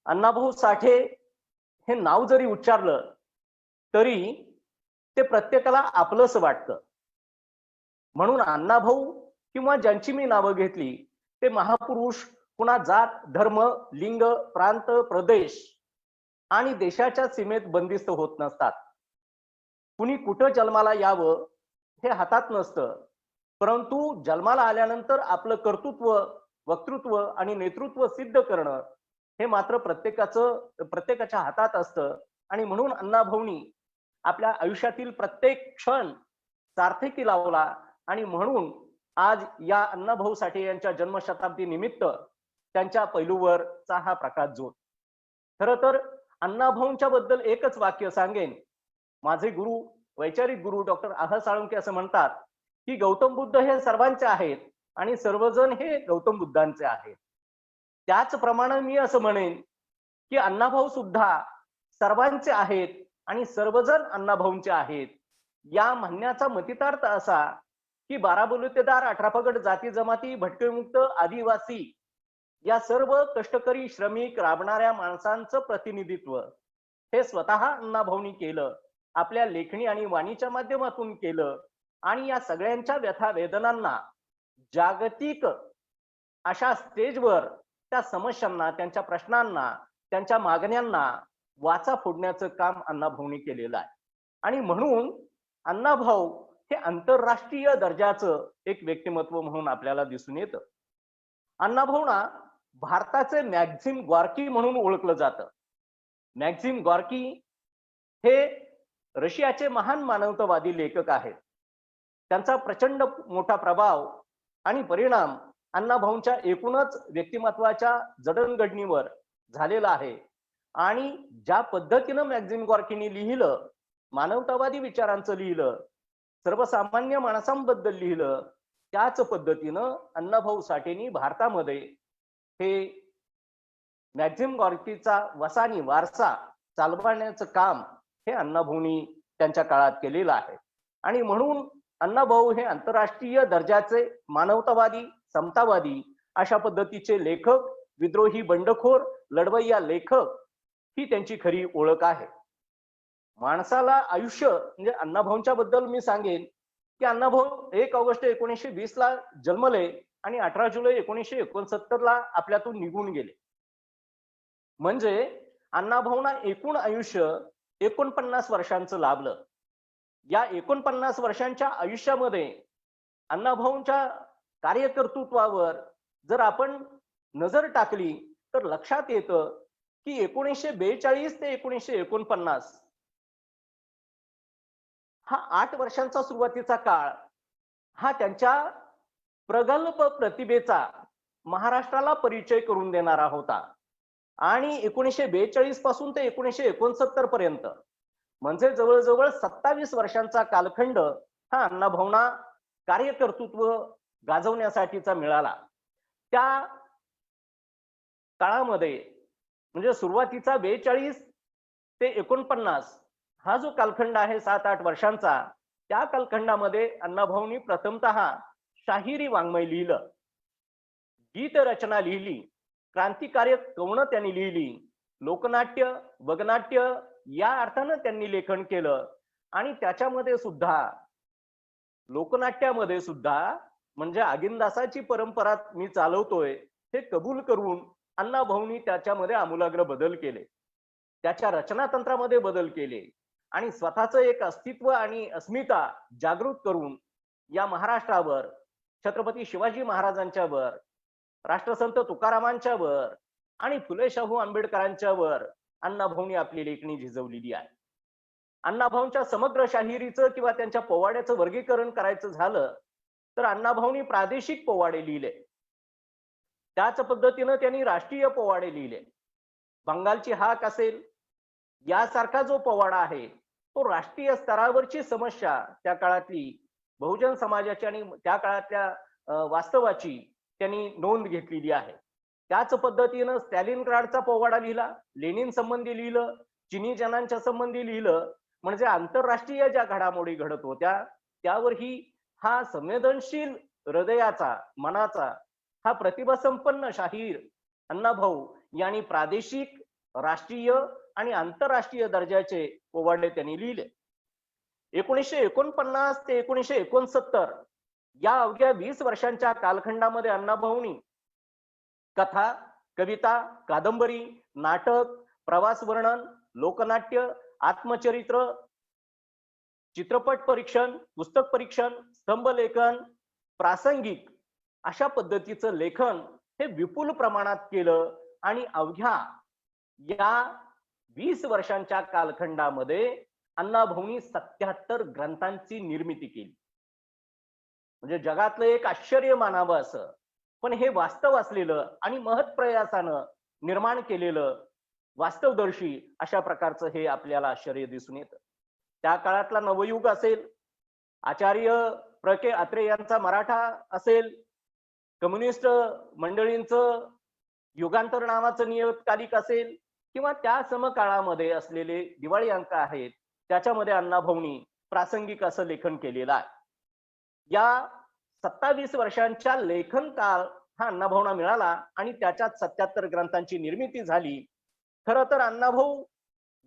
अण्णाभाऊ साठे हे नाव जरी उच्चारलं तरी ते प्रत्येकाला आपलंच वाटतं. म्हणून अण्णाभाऊ किंवा ज्यांची मी नावं घेतली ते महापुरुष कुणा जात, धर्म, लिंग, प्रांत, प्रदेश आणि देशाच्या सीमेत बंदिस्त होत नसतात. कुणी कुठं जन्माला यावं हे हातात नसतं, परंतु जन्माला आल्यानंतर आपलं कर्तृत्व, वक्तृत्व आणि नेतृत्व सिद्ध करणं हे मात्र प्रत्येकाच्या हातात असतं. आणि म्हणून अण्णाभाऊंनी आपल्या आयुष्यातील प्रत्येक क्षण सार्थकी लावला. आणि म्हणून आज या अण्णाभाऊ साठे यांच्या जन्मशताब्दी निमित्त त्यांच्या पैलूवरचा हा प्रकाश झोत. खरं तर अण्णाभाऊंच्या बद्दल एकच वाक्य सांगेन. माझे गुरु, वैचारिक गुरु डॉक्टर आह साळुंखे असं म्हणतात की गौतम बुद्ध हे सर्वांचे आहेत आणि सर्वजण हे गौतम बुद्धांचे आहेत. त्याचप्रमाणे मी असं म्हणेन की अण्णाभाऊ सुद्धा सर्वांचे आहेत आणि सर्वजण अण्णाभाऊंचे आहेत. या म्हणण्याचा मतितार्थ असा की 12 बलुतेदार, 18 पगड जाती जमाती, भटकेमुक्त, आदिवासी या सर्व कष्टकरी, श्रमिक, राबणाऱ्या माणसांचं प्रतिनिधित्व हे स्वतः अण्णाभाऊंनी केलं, आपल्या लेखणी आणि वाणीच्या माध्यमातून केलं. आणि या सगळ्यांच्या व्यथा वेदनांना जागतिक अशा स्टेजवर त्या समस्यांना, त्यांच्या प्रश्नांना, त्यांच्या मागण्यांना वाचा फोडण्याचं काम अण्णाभाऊंनी केलेलं आहे. आणि म्हणून अण्णाभाऊ हे आंतरराष्ट्रीय दर्जाचं एक व्यक्तिमत्व म्हणून आपल्याला दिसून येतं. अण्णाभाऊंना भारताचे मॅक्झिम गॉर्की म्हणून ओळखलं जातं. मॅक्झिम गॉर्की हे रशियाचे महान मानवतावादी लेखक आहेत. त्यांचा प्रचंड मोठा प्रभाव आणि परिणाम अण्णाभाऊंच्या एकूणच व्यक्तिमत्वाच्या जडणघडणीवर झालेला आहे. आणि ज्या पद्धतीनं मॅक्झिम गॉर्कीनी लिहिलं, मानवतावादी विचारांचं लिहिलं, सर्वसामान्य माणसांबद्दल लिहिलं, त्याच पद्धतीनं अण्णाभाऊ साठेंनी भारतामध्ये हे मॅक्झिम गॉर्कीचा वसानी वारसा चालवण्याचं काम हे अण्णाभाऊंनी त्यांच्या काळात केलेलं आहे. आणि म्हणून अण्णाभाऊ हे आंतरराष्ट्रीय दर्जाचे मानवतावादी, समतावादी अशा पद्धतीचे लेखक, विद्रोही, बंडखोर, लढवय्या लेखक ही त्यांची खरी ओळख आहे. माणसाला आयुष्य म्हणजे अण्णाभाऊंच्या बद्दल मी सांगेन की अण्णाभाऊ 1 ऑगस्ट 1920 ला जन्मले आणि 18 जुलै 1969 ला आपल्यातून निघून गेले. म्हणजे अण्णाभाऊंना एकूण आयुष्य 49 वर्षांचं लाभलं. या 49 वर्षांच्या आयुष्यामध्ये अण्णाभाऊंच्या कार्यकर्तृत्वावर जर आपण नजर टाकली तर लक्षात येतं की 1942 ते 1949 हा 8 वर्षांचा सुरुवातीचा काळ हा त्यांच्या प्रगल्भ प्रतिभेचा महाराष्ट्राला परिचय करून देणारा होता. आणि 1942 पासून ते 1969 पर्यंत म्हणजे जवळजवळ 27 वर्षांचा कालखंड हा अण्णाभाऊंना कार्यकर्तृत्व गाजवण्यासाठीचा मिळाला. त्या काळामध्ये म्हणजे सुरुवातीचा 42 ते 49 हा जो कालखंड आहे 7-8 वर्षांचा, त्या कालखंडामध्ये अण्णाभाऊंनी प्रथमतः शाहिरी वाङ्मय लिहिलं, गीत रचना लिहिली, क्रांतिकारक कवनं त्यांनी लिहिली, लोकनाट्य, वगनाट्य या अर्थानं त्यांनी लेखन केलं. आणि त्याच्यामध्ये सुद्धा लोकनाट्यामध्ये सुद्धा म्हणजे आगिंदासाची परंपरा मी चालवतोय हे कबूल करून अण्णाभाऊंनी त्याच्यामध्ये आमूलाग्र बदल केले, त्याच्या रचनातंत्रामध्ये बदल केले आणि स्वतःचं एक अस्तित्व आणि अस्मिता जागृत करून या महाराष्ट्रावर, छत्रपती शिवाजी महाराजांच्या वर, राष्ट्रसंत तुकारामांच्या वर आणि फुले शाहू आंबेडकरांच्या वर अण्णाभाऊंनी आपली लेखणी झिजवलेली आहे. अण्णाभाऊंच्या समग्र शाहिरीचं किंवा त्यांच्या पोवाड्याचं वर्गीकरण करायचं झालं तर अण्णाभाऊंनी प्रादेशिक पोवाडे लिहिले, त्याच पद्धतीनं त्यांनी राष्ट्रीय पोवाडे लिहिले. बंगालची हाक असेल यासारखा जो पोवाडा आहे तो राष्ट्रीय स्तरावरची समस्या, त्या काळातली बहुजन समाजाची आणि त्या काळातल्या वास्तवाची त्यांनी नोंद घेतलेली आहे. त्याच पद्धतीनं स्टॅलिनग्राडचा पोवाडा लिहिला, लेनिन संबंधी लिहिलं, चिनी जनांच्या संबंधी लिहिलं. म्हणजे आंतरराष्ट्रीय ज्या घडामोडी घडत होत्या त्यावरही हा संवेदनशील हृदयाचा, मनाचा हा प्रतिभा संपन्न शाहीर अण्णाभाऊ यांनी प्रादेशिक राष्ट्रीय आणि आंतरराष्ट्रीय दर्जाचे पोवाडे त्यांनी लिहिले. 1949 ते 1969 या अवघ्या 20 वर्षांच्या कालखंडामध्ये अण्णाभाऊंनी कथा, कविता, कादंबरी, नाटक, प्रवास वर्णन, लोकनाट्य, आत्मचरित्र, चित्रपट परीक्षण, पुस्तक परीक्षण, स्तंभलेखन, प्रासंगिक अशा पद्धतीचं लेखन हे विपुल प्रमाणात केलं आणि अवघ्या या 20 वर्षांच्या कालखंडामध्ये अण्णाभाऊंनी 77 ग्रंथांची निर्मिती केली. म्हणजे जगातलं एक आश्चर्य मानावं असं, पण हे वास्तव असलेलं आणि महत्प्रयासानं निर्माण केलेलं वास्तवदर्शी अशा प्रकारचं हे आपल्याला आश्चर्य दिसून येतं. त्या काळातला नवयुग असेल, आचार्य प्र के अत्रे यांचा मराठा असेल, कम्युनिस्ट मंडळींचं युगांतर नावाचं नियतकालिक असेल, किंवा त्या समकाळामध्ये असलेले दिवाळी अंक आहेत, त्याच्यामध्ये अण्णाभाऊंनी प्रासंगिक असं लेखन केलेलं आहे. या 27 वर्षांच्या लेखन काळ हा अण्णाभाऊंना मिळाला आणि त्याच्यात 77 ग्रंथांची निर्मिती झाली. खरं तर अण्णाभाऊ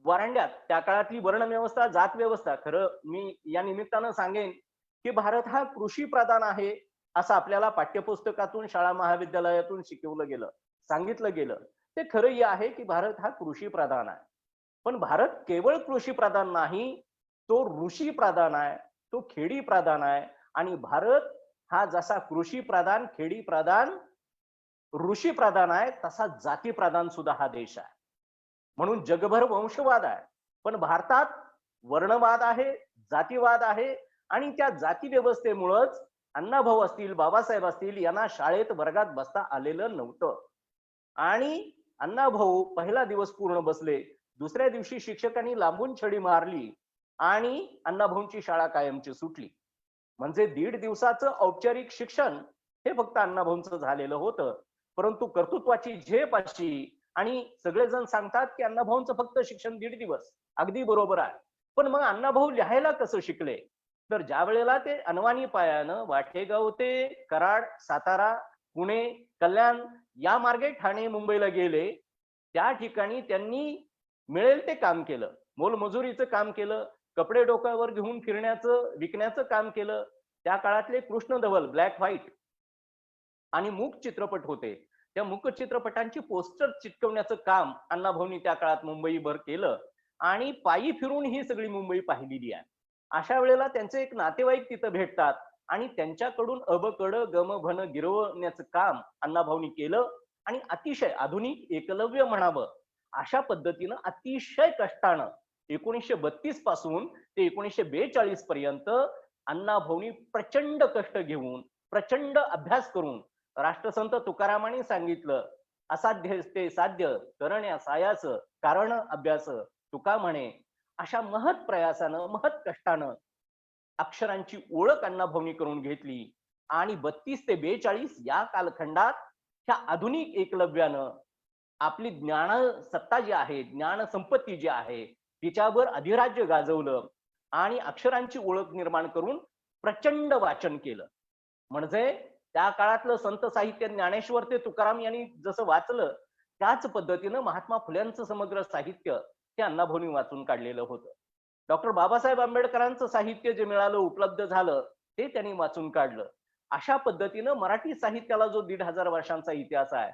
वरांड्यात त्या काळातली वर्णव्यवस्था, जात व्यवस्था, खरं मी या निमित्तानं सांगेन की भारत हा कृषी प्रधान आहे असं आपल्याला पाठ्यपुस्तकातून, शाळा महाविद्यालयातून शिकवलं गेलं, सांगितलं गेलं. ते खरंही आहे की भारत हा कृषी प्रधान आहे. पण भारत केवळ कृषी प्रधान नाही, तो ऋषी प्रधान आहे, तो खेडी प्रधान आहे. आणि भारत हा जसा कृषी प्रधान, खेडी प्रधान, ऋषी प्रधान आहे, तसा जाती प्रधान सुद्धा हा देश आहे. म्हणून जगभर वंशवाद आहे, पण भारतात वर्णवाद आहे, जातीवाद आहे. आणि त्या जाती व्यवस्थेमुळेच अण्णाभाऊ असतील, बाबासाहेब असतील यांना शाळेत वर्गात बसता आलेलं नव्हतं. आणि अण्णाभाऊ पहिला दिवस पूर्ण बसले, दुसऱ्या दिवशी शिक्षकांनी लांबून छडी मारली आणि अण्णाभाऊंची शाळा कायमची सुटली. म्हणजे 1.5 दिवसाचं औपचारिक शिक्षण हे फक्त अण्णाभाऊंचं झालेलं होतं. परंतु कर्तृत्वाची झेप अशी, आणि सगळेजण सांगतात की अण्णाभाऊंचं फक्त शिक्षण 1.5 दिवस, अगदी बरोबर आहे. पण मग अण्णाभाऊ लिहायला कसं शिकले? तर ज्या वेळेला ते अनवाणी पायानं वाटेगाव ते कराड, सातारा, पुणे, कल्याण या मार्गे ठाणे, मुंबईला गेले, त्या ठिकाणी त्यांनी मिळेल ते काम केलं, मोलमजुरीचं काम केलं, कपडे डोक्यावर घेऊन फिरण्याचं, विकण्याचं काम केलं. त्या काळातले कृष्ण धवल, ब्लॅक व्हाईट आणि मूक चित्रपट होते, त्या मूक चित्रपटांची पोस्टर चिटकवण्याचं काम अण्णाभाऊंनी त्या काळात मुंबईभर केलं आणि पायी फिरून ही सगळी मुंबई पाहिलेली आहे. अशा वेळेला त्यांचे एक नातेवाईक तिथं भेटतात आणि त्यांच्याकडून अबकड गम भन गिरवण्याचं काम अण्णाभाऊंनी केलं आणि अतिशय आधुनिक एकलव्य म्हणावं अशा पद्धतीनं अतिशय कष्टानं 1932 पासून ते 1942 पर्यंत अण्णाभाऊंनी प्रचंड कष्ट घेऊन, प्रचंड अभ्यास करून, राष्ट्रसंत तुकारामांनी सांगितलं, असाध्य ते साध्य करण्या सायास कारण अभ्यास तुका म्हणे. अशा महत् प्रयासानं, महत् कष्टानं अक्षरांची ओळख अण्णाभाऊंनी करून घेतली आणि 32 ते 42 या कालखंडात ह्या आधुनिक एकलव्यानं आपली ज्ञान सत्ता जी आहे, ज्ञान संपत्ती जी आहे, तिच्यावर अधिराज्य गाजवलं आणि अक्षरांची ओळख निर्माण करून प्रचंड वाचन केलं. म्हणजे त्या काळातलं संत साहित्य ज्ञानेश्वर ते तुकाराम यांनी जसं वाचलं, त्याच पद्धतीनं महात्मा फुल्यांचं समग्र साहित्य ते अण्णाभाऊंनी वाचून काढलेलं होतं. डॉक्टर बाबासाहेब आंबेडकरांचं साहित्य जे मिळालं, उपलब्ध झालं, ते त्यांनी वाचून काढलं. अशा पद्धतीनं मराठी साहित्याला जो 1,500 वर्षांचा इतिहास आहे,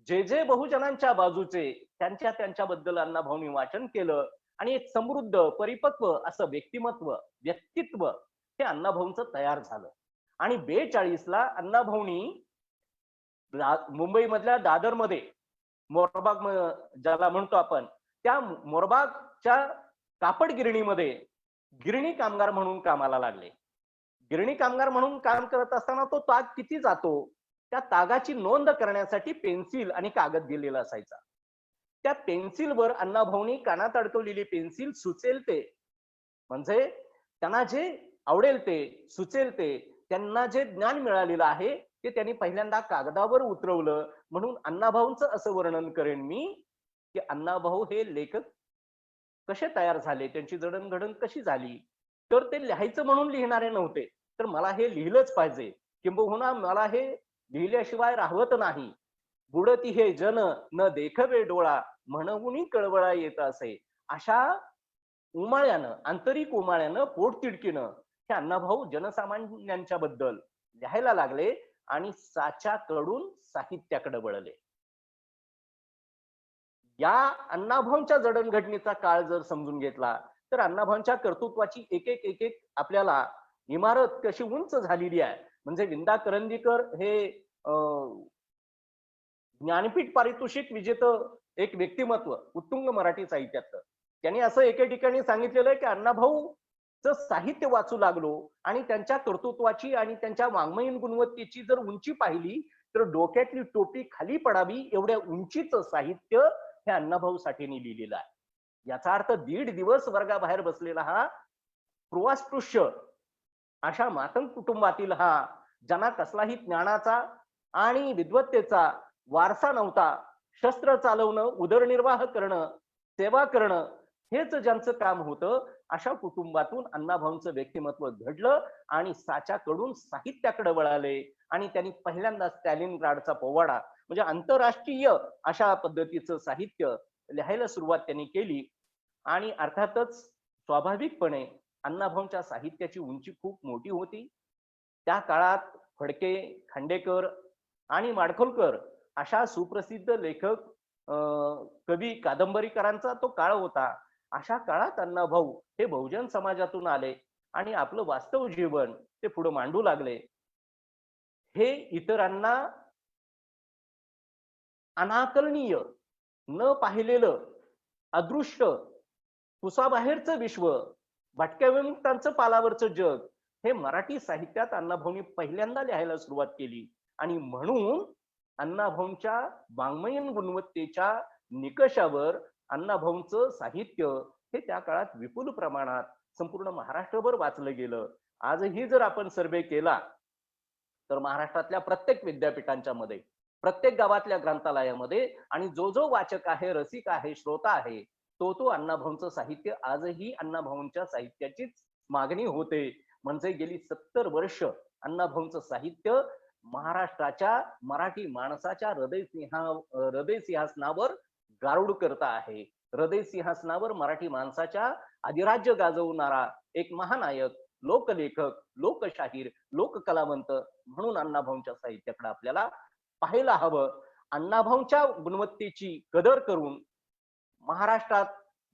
जे जे बहुजनांच्या बाजूचे त्यांच्याबद्दल अण्णाभाऊंनी वाचन केलं आणि एक समृद्ध, परिपक्व असं व्यक्तित्व हे अण्णाभाऊंचं तयार झालं. आणि 42ला अण्णाभाऊंनी मुंबईमधल्या दादरमध्ये मोरबाग ज्याला म्हणतो आपण, त्या मोरबागच्या कापड गिरणीमध्ये गिरणी कामगार म्हणून कामाला लागले. गिरणी कामगार म्हणून काम करत असताना तो ताग किती जातो, त्या तागाची नोंद करण्यासाठी पेन्सिल आणि कागद दिलेला असायचा. त्या पेन्सिलवर अण्णाभाऊंनी कानात अडकवलेली पेन्सिल सुचेल ते, म्हणजे त्यांना जे आवडेल ते, सुचेल ते, त्यांना जे ज्ञान मिळालेलं आहे ते त्यांनी पहिल्यांदा कागदावर उतरवलं. म्हणून अण्णाभाऊंचं असं वर्णन करेन मी की अण्णाभाऊ हे लेखक कसे तयार झाले, त्यांची जडणघडण कशी झाली. तर ते लिहायचं म्हणून लिहिणारे नव्हते, तर मला हे लिहिलंच पाहिजे, किंबहुना मला हे लिहिल्याशिवाय राहवत नाही. बुडती हे जन न देखवे डोळा, म्हणूनही कळवळा येत असे. अशा उमाळ्यानं, आंतरिक उमाळ्यानं, पोटतिडकीनं हे अण्णाभाऊ जनसामान्यांच्या बद्दल लिहायला लागले आणि साच्याकडून साहित्याकडे वळले. या अण्णाभाऊंच्या जडणघडणीचा काळ जर समजून घेतला तर अण्णाभाऊंच्या कर्तृत्वाची एक एक एक एक आपल्याला इमारत कशी उंच झालेली आहे. म्हणजे विंदा करंदीकर हे ज्ञानपीठ पारितोषिक विजेतं एक व्यक्तिमत्व उत्तुंग मराठी साहित्यातलं. त्यांनी असं एके ठिकाणी सांगितलेलं आहे की अण्णाभाऊचं साहित्य वाचू लागलो आणि त्यांच्या कर्तृत्वाची आणि त्यांच्या वाङ्मयीन गुणवत्तेची जर उंची पाहिली तर डोक्यातली टोपी खाली पडावी एवढ्या उंचीचं साहित्य हे अण्णाभाऊ साठेंनी लिहिलेलं आहे. याचा अर्थ 1.5 दिवस वर्गाबाहेर बसलेला हा पूर्वास्पृश्य अशा मातंग कुटुंबातील हा ज्यांना कसलाही ज्ञानाचा आणि विद्वत्तेचा वारसा नव्हता, शस्त्र चालवणं, उदरनिर्वाह करणं, सेवा करणं हेच ज्यांचं काम होतं, अशा कुटुंबातून अण्णाभाऊंचं व्यक्तिमत्व घडलं आणि साच्याकडून साहित्याकडे वळाले आणि त्यांनी पहिल्यांदा स्टॅलिनग्राडचा पोवाडा म्हणजे आंतरराष्ट्रीय अशा पद्धतीचं साहित्य लिहायला सुरुवात त्यांनी केली. आणि अर्थातच स्वाभाविकपणे अण्णाभाऊंच्या साहित्याची उंची खूप मोठी होती. त्या काळात फडके, खांडेकर आणि माडखोलकर अशा सुप्रसिद्ध लेखक, कवी, कादंबरीकारांचा तो काळ होता. अशा काळात अण्णाभाऊ हे बहुजन समाजातून आले आणि आपलं वास्तव जीवन ते पुढे मांडू लागले. हे इतरांना अनाकलनीय, न पाहिलेलं, अदृश्य, कुसाबाहेरचं विश्व, भटक्या विमुक्तांचं पालावरचं जग हे मराठी साहित्यात अण्णाभाऊंनी पहिल्यांदा लिहायला सुरुवात केली. आणि म्हणून अण्णाभाऊंच्या वाङ्मयीन गुणवत्तेच्या निकषावर अण्णाभाऊंचं साहित्य हे त्या काळात विपुल प्रमाणात संपूर्ण महाराष्ट्रभर वाचलं गेलं. आजही जर आपण सर्वे केला तर महाराष्ट्रातल्या प्रत्येक विद्यापीठांच्या मध्ये, प्रत्येक गावातल्या ग्रंथालयामध्ये आणि जो जो वाचक आहे, रसिक आहे, श्रोता आहे, तो अण्णाभाऊंचं साहित्य आजही अण्णाभाऊंच्या साहित्याचीच मागणी होते. म्हणजे गेली 70 वर्ष अण्णाभाऊंचं साहित्य महाराष्ट्राच्या मराठी माणसाच्या हृदय सिंहासनावर गारुड करता आहे. हृदय सिंहासनावर मराठी माणसाच्या अधिराज्य गाजवणारा एक महानायक, लोकलेखक, लोकशाहीर, लोककलावंत म्हणून अण्णाभाऊंच्या साहित्याकडे आपल्याला पाहायला हवं. अण्णाभाऊंच्या गुणवत्तेची कदर करून महाराष्ट्रात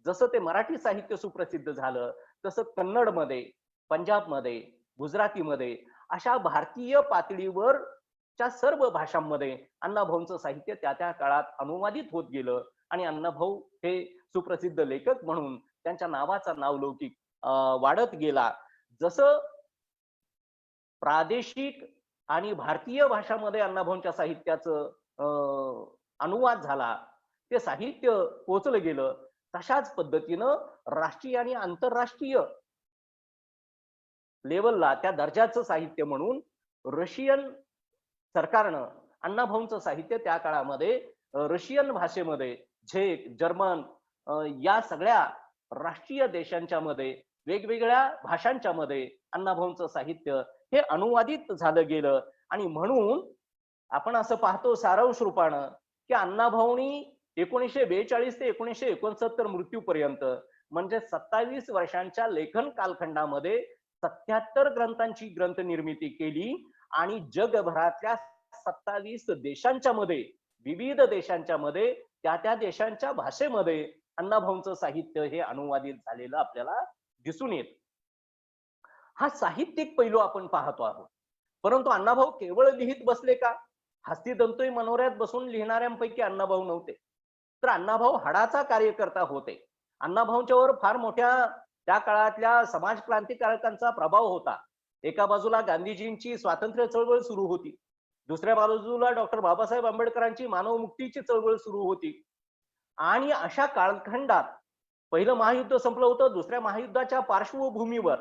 जसं ते मराठी साहित्य सुप्रसिद्ध झालं तसं कन्नडमध्ये, पंजाबमध्ये, गुजरातीमध्ये अशा भारतीय पातळीवरच्या सर्व भाषांमध्ये अण्णाभाऊंचं साहित्य त्या त्या काळात अनुवादित होत गेलं आणि अण्णाभाऊ हे सुप्रसिद्ध लेखक म्हणून त्यांच्या नावाचा नावलौकिक वाढत गेला. जसं प्रादेशिक आणि भारतीय भाषामध्ये अण्णाभाऊंच्या साहित्याचं अनुवाद झाला, ते साहित्य पोचलं गेलं, तशाच पद्धतीनं राष्ट्रीय आणि आंतरराष्ट्रीय लेवलला त्या दर्जाचं साहित्य म्हणून रशियन सरकारनं अण्णाभाऊंचं साहित्य त्या काळामध्ये रशियन भाषेमध्ये, झेक, जर्मन या सगळ्या राष्ट्रीय देशांच्या मध्ये, वेगवेगळ्या भाषांच्या मध्ये अण्णाभाऊंचं साहित्य हे अनुवादित झालं गेलं. आणि म्हणून आपण असं पाहतो सारांश रूपानं की अण्णाभाऊंनी 1942 ते 1969 मृत्यूपर्यंत म्हणजे 27 वर्षांच्या लेखन कालखंडामध्ये 77 ग्रंथांची ग्रंथ निर्मिती केली आणि जगभरातल्या 27 देशांच्या मध्ये, विविध देशांच्या मध्ये, त्या त्या देशांच्या भाषेमध्ये अण्णाभाऊंचं साहित्य हे अनुवादित झालेलं आपल्याला दिसून येत. हा साहित्यिक पैलू आपण पाहतो आहोत. परंतु अण्णाभाऊ केवळ लिहित बसले का? हस्तिदंतोय मनोऱ्यात बसून लिहिणाऱ्यांपैकी अण्णाभाऊ नव्हते, तर अण्णाभाऊ हाडाचा कार्यकर्ता होते. अण्णाभाऊंच्यावर फार मोठ्या त्या काळातल्या समाज क्रांतिकारकांचा प्रभाव होता. एका बाजूला गांधीजींची स्वातंत्र्य चळवळ सुरू होती, दुसऱ्या बाजूला डॉक्टर बाबासाहेब आंबेडकरांची मानवमुक्तीची चळवळ सुरू होती. आणि अशा कालखंडात पहिलं महायुद्ध संपलं होतं. दुसऱ्या महायुद्धाच्या पार्श्वभूमीवर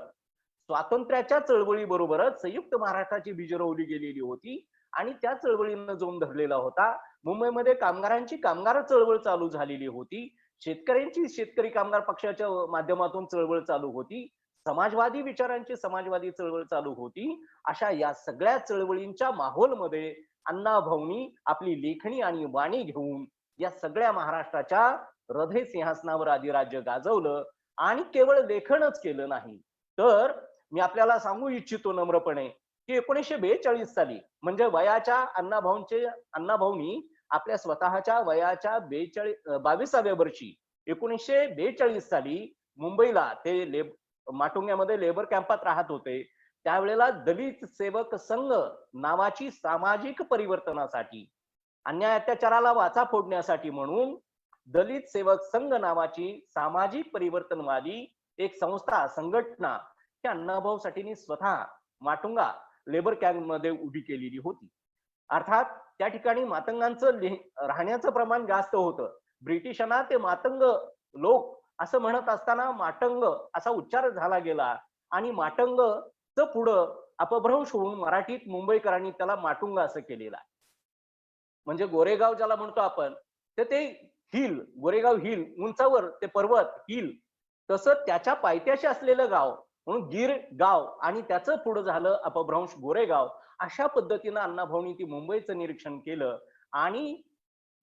स्वातंत्र्याच्या चळवळीबरोबरच संयुक्त महाराष्ट्राची बीज रोवली गेलेली होती आणि त्या चळवळीनं जोम धरलेला होता. मुंबईमध्ये कामगारांची कामगार चळवळ चालू झालेली होती, शेतकऱ्यांची शेतकरी कामगार पक्षाच्या माध्यमातून चळवळ चालू होती, समाजवादी विचारांची समाजवादी चळवळ चालू होती. अशा या सगळ्या चळवळींच्या माहोलमध्ये अण्णाभाऊंनी आपली लेखणी आणि वाणी घेऊन या सगळ्या महाराष्ट्राच्या हृदय सिंहासनावर अधिराज्य गाजवलं. आणि केवळ लेखनच केलं नाही, तर मी आपल्याला सांगू इच्छितो नम्रपणे की 1942 साली, म्हणजे वयाच्या अण्णाभाऊंनी आपल्या स्वतःच्या वयाच्या 22व्या वर्षी 1942 साली मुंबईला ते माटुंग्यामध्ये लेबर कॅम्पात राहत होते. त्यावेळेला दलित सेवक संघ नावाची सामाजिक परिवर्तनासाठी, अन्याय अत्याचाराला वाचा फोडण्यासाठी म्हणून दलित सेवक संघ नावाची सामाजिक परिवर्तनवादी एक संस्था, संघटना ही अण्णाभाऊसाठीनी स्वतः माटुंगा लेबर कॅम्प मध्ये उभी केलेली होती. अर्थात त्या ठिकाणी मातंगांचं राहण्याचं प्रमाण जास्त होतं. ब्रिटिशांना ते मातंग लोक असं म्हणत असताना माटंग असा उच्चार झाला गेला आणि माटंगचं पुढं अपभ्रंश होऊन मराठीत मुंबईकरांनी त्याला माटुंगा असं केलेलं आहे. म्हणजे गोरेगाव ज्याला म्हणतो आपण, ते हिल, गोरेगाव हिल, उंचावर ते पर्वत हिल, तसं त्याच्या पायथ्याशी असलेलं गाव म्हणून गिर गाव आणि त्याचं पुढं झालं अपभ्रंश गोरेगाव. अशा पद्धतीनं अण्णाभाऊंनी ती मुंबईचं निरीक्षण केलं आणि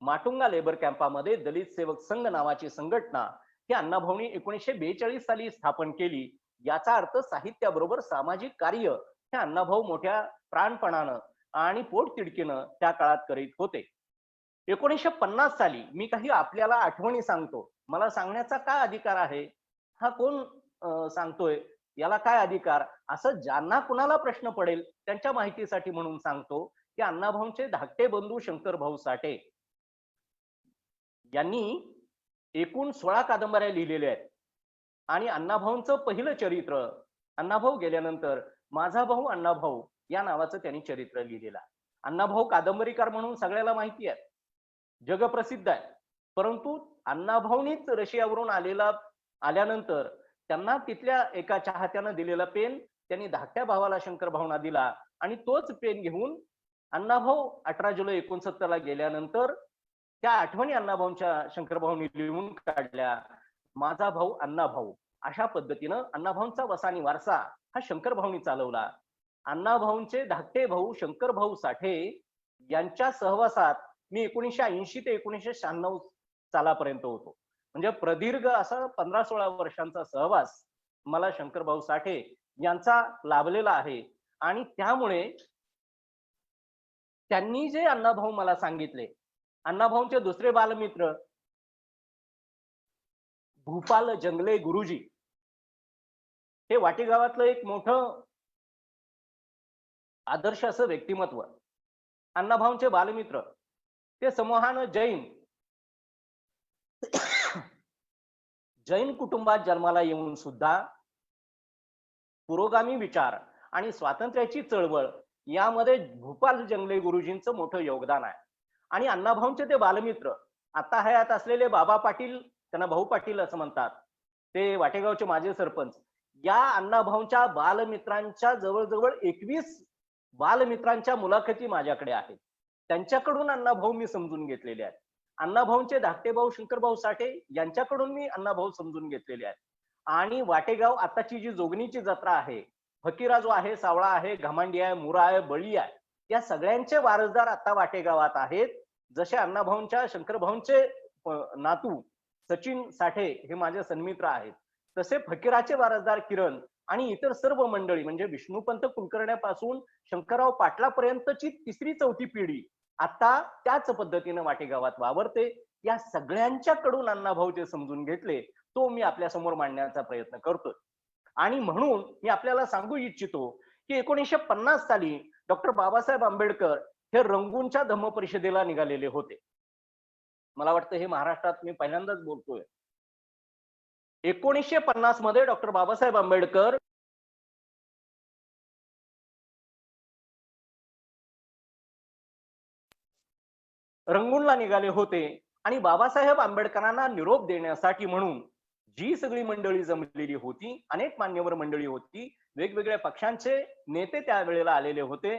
माटुंगा लेबर कॅम्पामध्ये दलित सेवक संघ नावाची संघटना ही अण्णाभाऊंनी 1942 साली स्थापन केली. याचा अर्थ साहित्याबरोबर सामाजिक कार्य हे अण्णाभाऊ मोठ्या प्राणपणानं आणि पोटतिडकीनं त्या काळात करीत होते. 1950 साली मी काही आपल्याला आठवणी सांगतो. मला सांगण्याचा काय अधिकार आहे, हा कोण सांगतोय, याला काय अधिकार, असं ज्यांना कुणाला प्रश्न पडेल त्यांच्या माहितीसाठी म्हणून सांगतो की अण्णाभाऊंचे धाकटे बंधू शंकरभाऊ साठे यांनी एकूण 16 कादंबऱ्या लिहिलेल्या आहेत. आणि अण्णाभाऊंचं पहिलं चरित्र, अण्णाभाऊ गेल्यानंतर माझा भाऊ अण्णाभाऊ या नावाचं त्यांनी चरित्र लिहिलेलं आहे. अण्णाभाऊ कादंबरीकार म्हणून सगळ्याला माहिती आहे, जगप्रसिद्ध आहे. परंतु अण्णाभाऊंनीच रशियावरून आल्यानंतर त्यांना तिथल्या एका चाहत्यानं दिलेला पेन त्यांनी धाकट्या भावाला शंकर भाऊंना दिला आणि तोच पेन घेऊन अण्णाभाऊ 18 जुलै 69 ला गेल्यानंतर त्या आठवणी अण्णाभाऊंच्या शंकर भाऊंनी लिहून काढल्या. माझा भाऊ अण्णाभाऊ, अशा पद्धतीनं अण्णाभाऊंचा वसानी वारसा हा शंकर भाऊंनी चालवला. अण्णाभाऊंचे धाकटे भाऊ शंकर भाऊ साठे यांच्या सहवासात मी 1980 ते 1996 सालापर्यंत होतो. म्हणजे प्रदीर्घ असा 15-16 वर्षांचा सहवास मला शंकर भाऊ साठे यांचा लाभलेला आहे. आणि त्यामुळे त्यांनी जे अण्णाभाऊ मला सांगितले, अण्णाभाऊंचे दुसरे बालमित्र भूपाल जंगले गुरुजी, हे वाटेगावातलं एक मोठं आदर्श असं व्यक्तिमत्व. अण्णाभाऊंचे बालमित्र ते समूहानं जैन कुटुंबात जन्माला येऊन सुद्धा पुरोगामी विचार आणि स्वातंत्र्याची चळवळ यामध्ये भूपाल जंगले गुरुजींचं मोठं योगदान आहे. आणि अण्णाभाऊंचे ते बालमित्र आता हयात असलेले बाबा पाटील, त्यांना भाऊ पाटील असं म्हणतात, ते वाटेगावचे माजी सरपंच, या अण्णाभाऊंच्या बालमित्रांच्या जवळजवळ 21 बालमित्रांच्या मुलाखती माझ्याकडे आहेत. त्यांच्याकडून अण्णाभाऊ मी समजून घेतलेले आहेत. अण्णाभाऊंचे धाकटे भाऊ शंकरभाऊ साठे यांच्याकडून मी अण्णाभाऊ समजून घेतलेले आहेत. आणि वाटेगाव आताची जी जोगणीची जत्रा आहे, फकीरा जो आहे, सावळा आहे, घमांडी आहे, मुरा आहे, बळी आहे, या सगळ्यांचे वारसदार आता वाटेगावात आहेत. जसे अण्णाभाऊंच्या शंकरभाऊंचे नातू सचिन साठे हे माझे सन्मित्र आहेत, तसे फकीराचे वारसदार किरण आणि इतर सर्व मंडळी, म्हणजे विष्णुपंत कुलकर्ण्यापासून शंकरराव पाटलापर्यंतची 3री-4थी पिढी आता त्याच पद्धतीने वाटेगावात वावरते. या सगळ्यांच्याकडून अण्णाभाऊ जे समजून घेतले तो मी आपल्या समोर मांडण्याचा प्रयत्न करतोय. आणि म्हणून मी आपल्याला सांगू इच्छितो की 1950 साली डॉक्टर बाबासाहेब आंबेडकर हे रंगूनच्या धम्म परिषदेला निघालेले होते. मला वाटतं हे महाराष्ट्रात मी पहिल्यांदाच बोलतोय. 1950 मध्ये डॉक्टर बाबासाहेब आंबेडकर रंगूनला निघाले होते आणि बाबासाहेब आंबेडकरांना निरोप देण्यासाठी म्हणून जी सगळी मंडळी जमलेली होती, अनेक मान्यवर मंडळी होती, वेगवेगळ्या पक्षांचे नेते त्यावेळेला आलेले होते.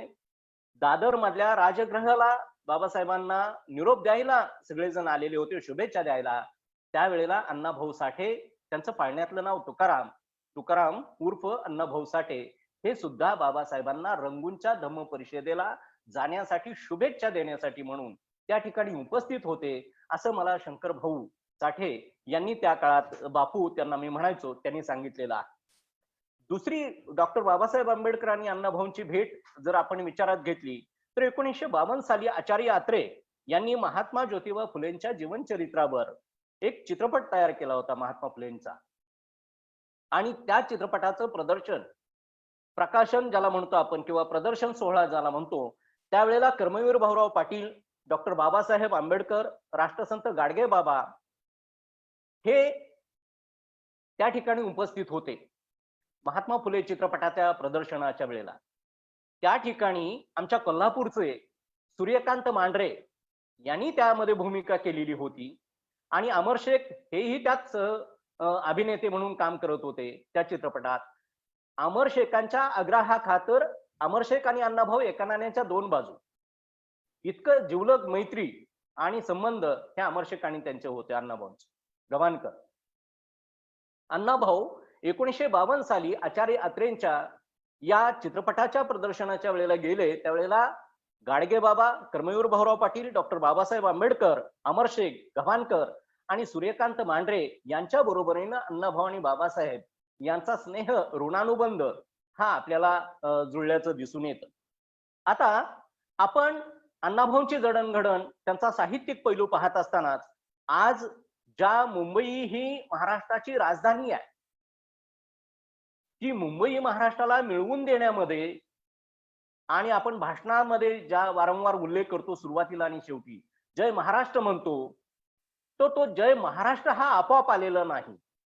दादर मधल्या राजगृहाला बाबासाहेबांना निरोप द्यायला सगळेजण आलेले होते, शुभेच्छा द्यायला. त्यावेळेला अण्णाभाऊ साठे, त्यांचं पाळण्यातलं नाव तुकाराम उर्फ अण्णाभाऊ साठे, हे सुद्धा बाबासाहेबांना रंगूनच्या धम्म परिषदेला जाण्यासाठी शुभेच्छा देण्यासाठी म्हणून त्या ठिकाणी उपस्थित होते, असं मला शंकर भाऊ साठे यांनी त्या काळात, बापू त्यांना मी म्हणायचो, त्यांनी सांगितलेलं आहे. दुसरी डॉक्टर बाबासाहेब आंबेडकर आणि अण्णाभाऊंची भेट जर आपण विचारात घेतली, तर 1952 साली आचार्य आत्रे यांनी महात्मा ज्योतिबा फुलेंच्या जीवनचरित्रावर एक चित्रपट तयार केला होता, महात्मा फुलेंचा. आणि त्या चित्रपटाचं प्रकाशन ज्याला म्हणतो आपण, किंवा प्रदर्शन सोहळा ज्याला म्हणतो, त्यावेळेला कर्मवीर भाऊराव पाटील, डॉक्टर बाबासाहेब आंबेडकर, राष्ट्रसंत गाडगे बाबा हे त्या ठिकाणी उपस्थित होते महात्मा फुले चित्रपटाच्या प्रदर्शनाच्या वेळेला. त्या ठिकाणी आमच्या कोल्हापूरचे सूर्यकांत मांढरे यांनी त्यामध्ये भूमिका केलेली होती, आणि अमर शेख हेही त्यात अभिनेते म्हणून काम करत होते त्या चित्रपटात. अमर शेखांच्या आग्रहाखातर अमर शेख आणि अण्णाभाऊ एका नाण्याच्या दोन बाजू, इतकं जिवलग मैत्री आणि संबंध हे अमर शेख आणि त्यांचे होते, अण्णाभाऊंचे. गव्हाणकर अण्णाभाऊ 1952 साली आचार्य अत्रेंच्या या चित्रपटाच्या प्रदर्शनाच्या वेळेला गेले, त्यावेळेला गाडगे बाबा, कर्मवीर भाऊराव पाटील, डॉक्टर बाबासाहेब आंबेडकर, अमर शेख, गव्हाणकर आणि सूर्यकांत मांढरे यांच्या बरोबरीनं अण्णाभाऊ आणि बाबासाहेब यांचा स्नेह, ऋणानुबंध हा आपल्याला जुळल्याचं दिसून येतं. आता आपण अण्णाभाऊंची जडणघडण, त्यांचा साहित्यिक पैलू पाहत असतानाच, आज ज्या मुंबई ही महाराष्ट्राची राजधानी आहे, ती मुंबई महाराष्ट्राला मिळवून देण्यामध्ये, आणि आपण भाषणामध्ये ज्या वारंवार उल्लेख करतो, सुरुवातीला आणि शेवटी जय महाराष्ट्र म्हणतो, तो जय महाराष्ट्र हा आपोआप आलेला नाही.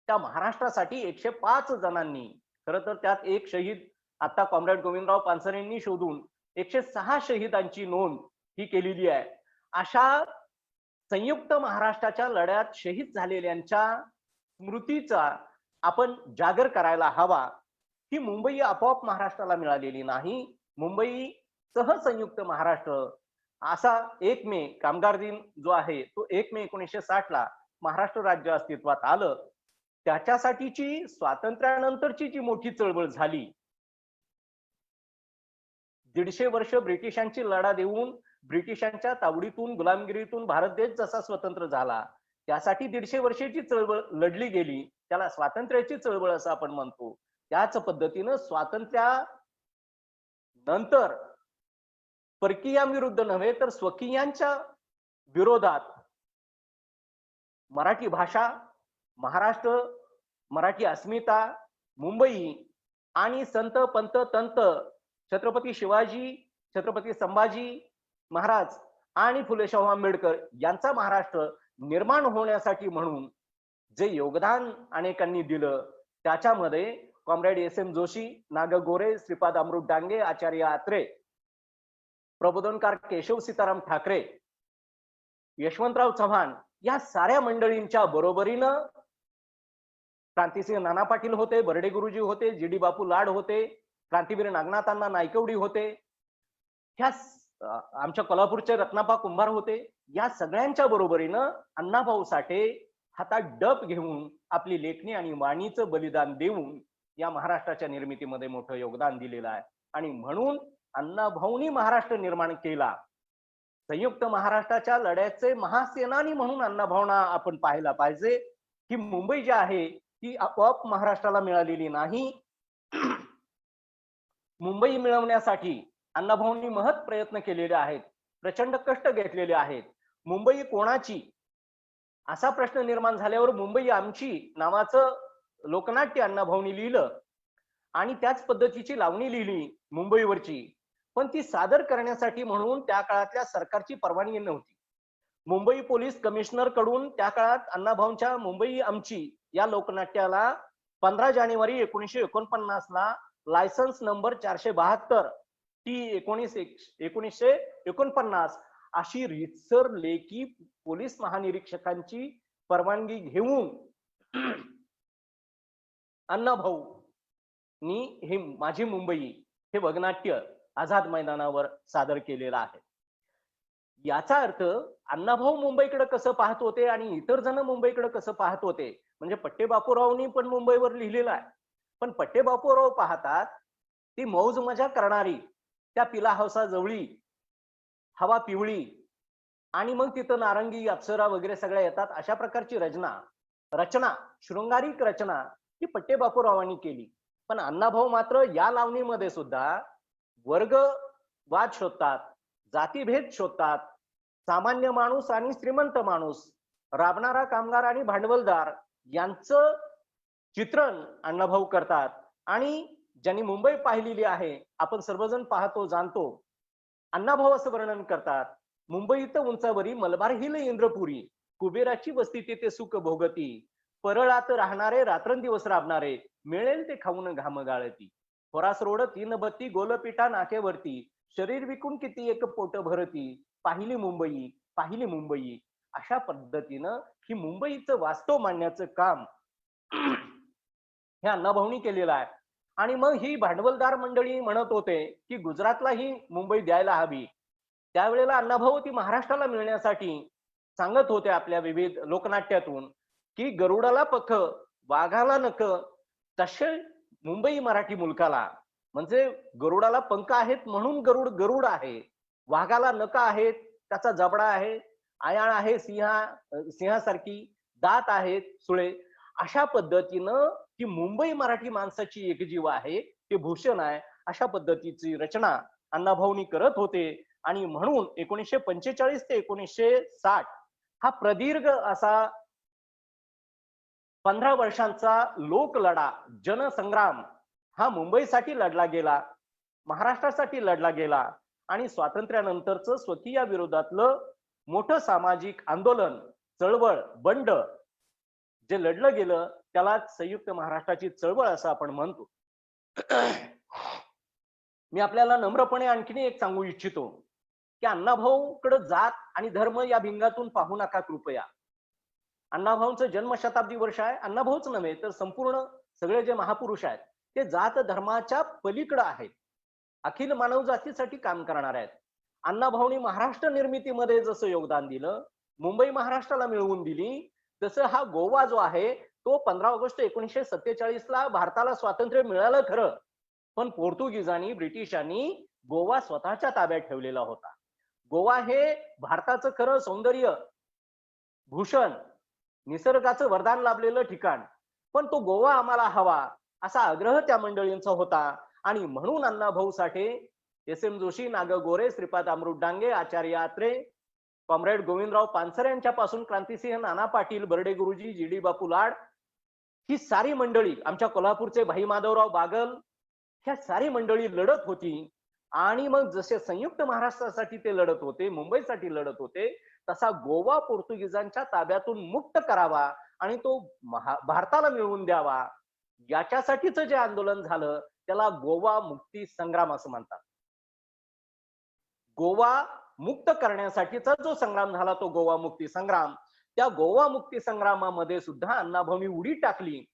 त्या महाराष्ट्रासाठी 105 जणांनी, खरं तर त्यात एक शहीद आता कॉम्रेड गोविंदराव पानसरेंनी शोधून 106 शहीदांची नोंद ही केलेली आहे. अशा संयुक्त महाराष्ट्राच्या लढ्यात शहीद झालेल्यांच्या स्मृतीचा आपण जागर करायला हवा. ही मुंबई आपोआप महाराष्ट्राला मिळालेली नाही. मुंबई सह संयुक्त महाराष्ट्र असा 1 मे कामगार दिन जो आहे, तो 1 मे 1960 ला महाराष्ट्र राज्य अस्तित्वात आलं. त्याच्यासाठीची स्वातंत्र्यानंतरची जी मोठी चळवळ झाली, 150 वर्ष ब्रिटिशांची लढा देऊन, ब्रिटिशांच्या तावडीतून, गुलामगिरीतून भारत देश जसा स्वतंत्र झाला, त्यासाठी 150 वर्षाची चळवळ लढली गेली, त्याला स्वातंत्र्याची चळवळ असं आपण म्हणतो. त्याच पद्धतीनं स्वातंत्र्यानंतर परकीयांविरुद्ध नव्हे तर स्वकीयांच्या विरोधात मराठी भाषा, महाराष्ट्र, मराठी अस्मिता, मुंबई आणि संत पंत तंत छत्रपती शिवाजी, छत्रपती संभाजी महाराज आणि फुले शाहू आंबेडकर यांचा महाराष्ट्र निर्माण होण्यासाठी म्हणून जे योगदान अनेकांनी दिलं, त्याच्यामध्ये कॉम्रेड एस.एम. जोशी, नाग गोरे, श्रीपाद अमृत डांगे, आचार्य आत्रे, प्रबोधनकार केशव सीताराम ठाकरे, यशवंतराव चव्हाण या साऱ्या मंडळींच्या बरोबरीनं क्रांतिसिंह नाना पाटील होते, बर्डे गुरुजी होते, जी.डी. बापू लाड होते, क्रांतीवीर नागनाथांना नायकवडी होते, ह्या आमच्या कोल्हापूरचे रत्नापा कुंभार होते. या सगळ्यांच्या बरोबरीनं अण्णाभाऊ साठे हातात डप घेऊन आपली लेखणी आणि वाणीचं बलिदान देऊन या महाराष्ट्राच्या निर्मितीमध्ये मोठं योगदान दिलेलं आहे. आणि म्हणून अण्णाभाऊंनी महाराष्ट्र निर्माण केला. संयुक्त महाराष्ट्राच्या लढ्याचे महासेनानी म्हणून अण्णाभाऊंना आपण पाहायला पाहिजे. ही मुंबई जी आहे ती आपोआप महाराष्ट्राला मिळालेली नाही. मुंबई मिळवण्यासाठी अण्णाभाऊंनी महत् प्रयत्न केलेले आहेत, प्रचंड कष्ट घेतलेले आहेत. मुंबई कोणाची असा प्रश्न निर्माण झाल्यावर मुंबई आमची नावाचं लोकनाट्य अण्णाभाऊंनी लिहिलं आणि त्याच पद्धतीची लावणी लिहिली मुंबईवरची. पण ती सादर करण्यासाठी म्हणून त्या काळातल्या सरकारची परवानगी नव्हती. मुंबई पोलीस कमिशनर कडून त्या काळात अण्णाभाऊंच्या मुंबई आमची या लोकनाट्याला 15 जानेवारी 1949 ला लायसन्स नंबर 472 टी 1949 अशी रीतसर लेखी पोलीस महानिरीक्षकांची परवानगी घेऊन अण्णाभाऊंनी हे माझी मुंबई हे वगनाट्य आझाद मैदानावर सादर केलेलं आहे. याचा अर्थ अण्णाभाऊ मुंबईकडे कसं पाहत होते आणि इतर जण मुंबईकडे कसं पाहत होते, म्हणजे पट्टे बापूरावनी पण मुंबईवर लिहिलेलं आहे. पण पट्टे बापूराव पाहतात ती मौज मजा करणारी, त्या पिला हौसा जवळी, हवा पिवळी आणि मग तिथं नारंगी अप्सरा वगैरे सगळ्या येतात. अशा प्रकारची रचना शृंगारिक रचना ही पट्टे बापूरावांनी केली. पण अण्णाभाऊ मात्र या लावणीमध्ये सुद्धा वर्गवाद शोधतात, जातीभेद शोधतात, सामान्य माणूस आणि श्रीमंत माणूस, राबणारा कामगार आणि भांडवलदार यांचं चित्रण अण्णाभाऊ करतात. आणि ज्यांनी मुंबई पाहिलेली आहे, आपण सर्वजण पाहतो जाणतो, अण्णाभाऊ असं वर्णन करतात, मुंबईत उंचावरी मलबार हिल इंद्रपुरी, कुबेराची वस्ती तेथे सुख भोगती, परळात राहणारे रात्रंदिवस राबणारे, मिळेल ते खाऊन घाम गाळती, खोरास रोड 3 बत्ती गोलपिठा नाकेवरती, शरीर विकून किती एक पोट भरती, पाहिली मुंबई. अशा पद्धतीनं ही मुंबईचं वास्तव मांडण्याचं काम हे अण्णाभाऊनी केलेलं आहे. आणि मग ही भांडवलदार मंडळी म्हणत होते की गुजरातला ही मुंबई द्यायला हवी. त्यावेळेला अण्णाभाऊ ती महाराष्ट्राला मिळण्यासाठी सांगत होते आपल्या विविध लोकनाट्यातून की गरुडाला पख, वाघाला नख, तसे मुंबई मराठी मुलकाला. म्हणजे गरुडाला पंख आहेत म्हणून गरुड गरुड आहे, वाघाला नख आहेत, त्याचा जबडा आहे, आयाळ आहे सिंहासारखी, दात आहेत सुळे. अशा पद्धतीनं की मुंबई मराठी माणसाची एकजीव आहे, ते भूषण आहे. अशा पद्धतीची रचना अण्णाभाऊनी करत होते. आणि म्हणून 1945 ते 1960 हा प्रदीर्घ असा 15 वर्षांचा लोकलढा, जनसंग्राम हा मुंबईसाठी लढला गेला, महाराष्ट्रासाठी लढला गेला. आणि स्वातंत्र्यानंतरचं स्वकीय विरोधातलं मोठं सामाजिक आंदोलन, चळवळ, बंड जे लढलं गेलं त्याला संयुक्त महाराष्ट्राची चळवळ असं आपण म्हणतो. मी आपल्याला नम्रपणे आणखीन एक सांगू इच्छितो की अण्णाभाऊकडे जात आणि धर्म या भिंगातून पाहू नका कृपया. अण्णाभाऊंचं जन्मशताब्दी वर्ष आहे. अण्णाभाऊच नव्हे तर संपूर्ण सगळे जे महापुरुष आहेत ते जात धर्माच्या पलीकडे आहेत, अखिल मानव जातीसाठी काम करणार आहेत. अण्णाभाऊंनी महाराष्ट्र निर्मितीमध्ये जसं योगदान दिलं, मुंबई महाराष्ट्राला मिळवून दिली, तसं हा गोवा जो आहे तो 15 ऑगस्ट 1947 ला भारताला स्वातंत्र्य मिळालं खरं, पण पोर्तुगीजांनी, ब्रिटिशांनी गोवा स्वतःच्या ताब्यात ठेवलेला होता. गोवा हे भारताचं खरं सौंदर्य, भूषण, निसर्गाचं वरदान लाभलेलं ठिकाण, पण तो गोवा आम्हाला हवा असा आग्रह त्या मंडळींचा होता. आणि म्हणून अण्णाभाऊ साठे, एस.एम. जोशी, नाग गोरे, श्रीपाद अमृत डांगे, आचार्य आत्रे, कॉम्रेड गोविंदराव पानसरे यांच्यापासून क्रांतिसिंह नाना पाटील, बर्डे गुरुजी, जी.डी. बापू लाड, ही सारी मंडळी, आमच्या कोल्हापूरचे भाई माधवराव बागल, ह्या सारी मंडळी लढत होती. आणि मग जसे संयुक्त महाराष्ट्रासाठी ते लढत होते, मुंबईसाठी लढत होते, तसा गोवा पोर्तुगीजांच्या ताब्यातून मुक्त करावा आणि तो भारताला मिळवून द्यावा, याच्यासाठीच जे आंदोलन झालं त्याला गोवा मुक्ती संग्राम असं म्हणतात. गोवा मुक्त करण्यासाठीचा जो संग्राम झाला तो गोवा मुक्ती संग्राम. त्या गोवा मुक्ती संग्रामामध्ये सुद्धा अण्णाभाऊंनी उडी टाकली,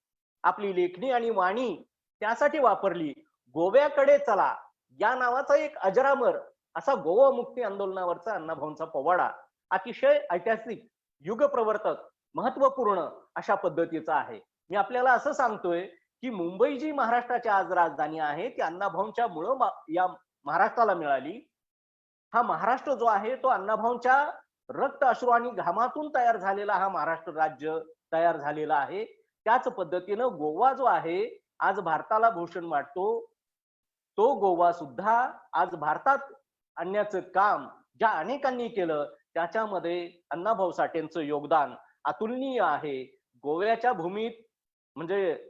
आपली लेखणी आणि वाणी त्यासाठी वापरली. गोव्याकडे चला या नावाचा एक अजरामर असा गोवा मुक्ती आंदोलनावरचा अण्णाभाऊंचा पोवाडा अतिशय ऐतिहासिक, युगप्रवर्तक, महत्वपूर्ण अशा पद्धतीचा आहे. मी आपल्याला असं सांगतोय की मुंबई जी महाराष्ट्राची आज राजधानी आहे ती अण्णाभाऊंच्या मुळे या महाराष्ट्राला मिळाली. हा महाराष्ट्र जो आहे तो अण्णाभाऊंच्या रक्त, अश्रू आणि घामातून तयार झालेला हा महाराष्ट्र राज्य तयार झालेला आहे. त्याच पद्धतीनं गोवा जो आहे आज भारताला भूषण वाटतो, तो गोवा सुद्धा आज भारतात आणण्याचं काम ज्या अनेकांनी केलं त्याच्यामध्ये अण्णाभाऊ साठेंचं योगदान अतुलनीय आहे. गोव्याच्या भूमीत म्हणजे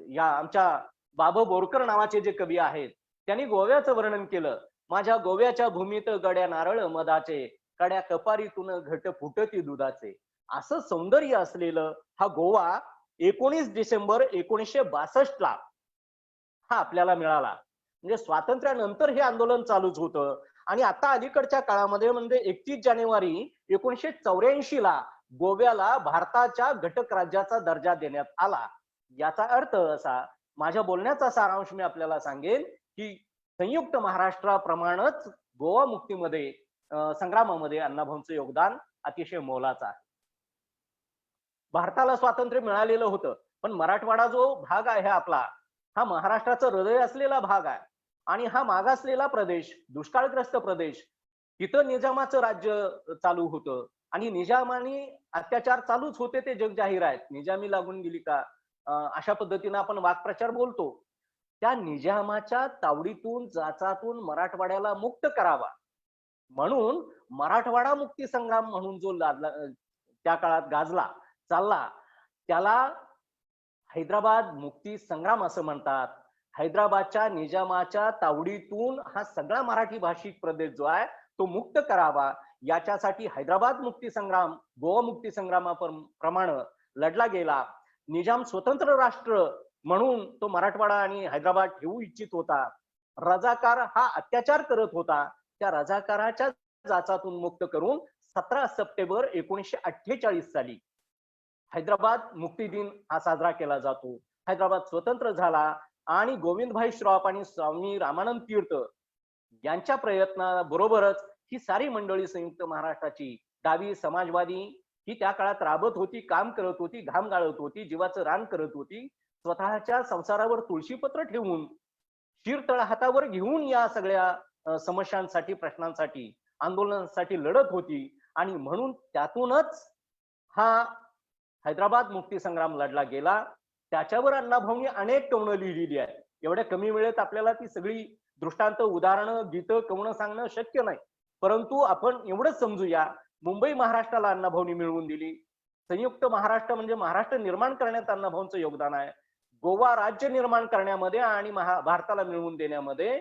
या आमच्या बाबा बोरकर नावाचे जे कवी आहेत त्यांनी गोव्याचं वर्णन केलं. माझ्या गोव्याच्या भूमीत गड्या नारळ मधाचे, कड्या कपारीतून घट फुटती दुधाचे. असं सौंदर्य असलेलं हा गोवा 19 डिसेंबर 1962 ला हा आपल्याला मिळाला. म्हणजे स्वातंत्र्यानंतर हे आंदोलन चालूच होतं. आणि आता अलीकडच्या काळामध्ये म्हणजे 31 जानेवारी 1984 ला गोव्याला भारताच्या घटक राज्याचा दर्जा देण्यात आला. याचा अर्थ असा, माझ्या बोलण्याचा सारांश मी आपल्याला सांगेन की संयुक्त महाराष्ट्राप्रमाणेच गोवा मुक्तीमध्ये संग्रामामध्ये अण्णाभाऊंचं योगदान अतिशय मोलाचं आहे. भारताला स्वातंत्र्य मिळालेलं होतं, पण मराठवाडा जो भाग आहे आपला हा महाराष्ट्राचं हृदय असलेला भाग आहे. आणि हा मागासलेला प्रदेश, दुष्काळग्रस्त प्रदेश, तिथं निजामाचं राज्य चालू होतं आणि निजामाने अत्याचार चालूच होते, ते जग जाहीर आहेत. निजामी लागून गेली का अशा पद्धतीनं आपण वाक्प्रचार बोलतो. त्या निजामाच्या तावडीतून जाचातून मराठवाड्याला मुक्त करावा म्हणून मराठवाडा मुक्ती संग्राम म्हणून जो लादला त्या काळात गाजला चालला, त्याला हैदराबाद मुक्ती संग्राम असं म्हणतात. हैदराबादच्या निजामाच्या तावडीतून हा सगळा मराठी भाषिक प्रदेश जो आहे तो मुक्त करावा, याच्यासाठी हैदराबाद मुक्ती संग्राम गोवा मुक्ती संग्रामाप्रमाणे लढला गेला. निजाम स्वतंत्र राष्ट्र म्हणून तो मराठवाडा आणि हैदराबाद ठेवू इच्छित होता. रजाकार हा अत्याचार करत होता. त्या रजाकाराच्या जाचातून मुक्त करून 17 सप्टेंबर 1948 साली हैदराबाद मुक्ती दिन हा साजरा केला जातो. हैदराबाद स्वतंत्र झाला आणि गोविंदभाई श्रॉफ आणि स्वामी रामानंद तीर्थ यांच्या प्रयत्नाबरोबरच ही सारी मंडळी संयुक्त महाराष्ट्राची डावी समाजवादी ही त्या काळात राबत होती, काम करत होती, घाम गाळत होती, जीवाचं रान करत होती. स्वतःच्या संसारावर तुळशीपत्र ठेवून शिरतळ हातावर घेऊन या सगळ्या समस्यांसाठी, प्रश्नांसाठी, आंदोलनासाठी लढत होती आणि म्हणून त्यातूनच हा हैदराबाद मुक्ती संग्राम लढला गेला. त्याच्यावर अण्णाभाऊंनी अनेक कवनं लिहिलेली आहेत. एवढ्या कमी वेळेत आपल्याला ती सगळी दृष्टांत, उदाहरणं, गीतं, कवनं सांगणं शक्य नाही. परंतु आपण एवढंच समजूया, मुंबई महाराष्ट्राला अण्णाभाऊंनी मिळवून दिली. संयुक्त महाराष्ट्र म्हणजे महाराष्ट्र निर्माण करण्यात अण्णाभाऊंचं योगदान आहे. गोवा राज्य निर्माण करण्यामध्ये आणि भारताला मिळवून देण्यामध्ये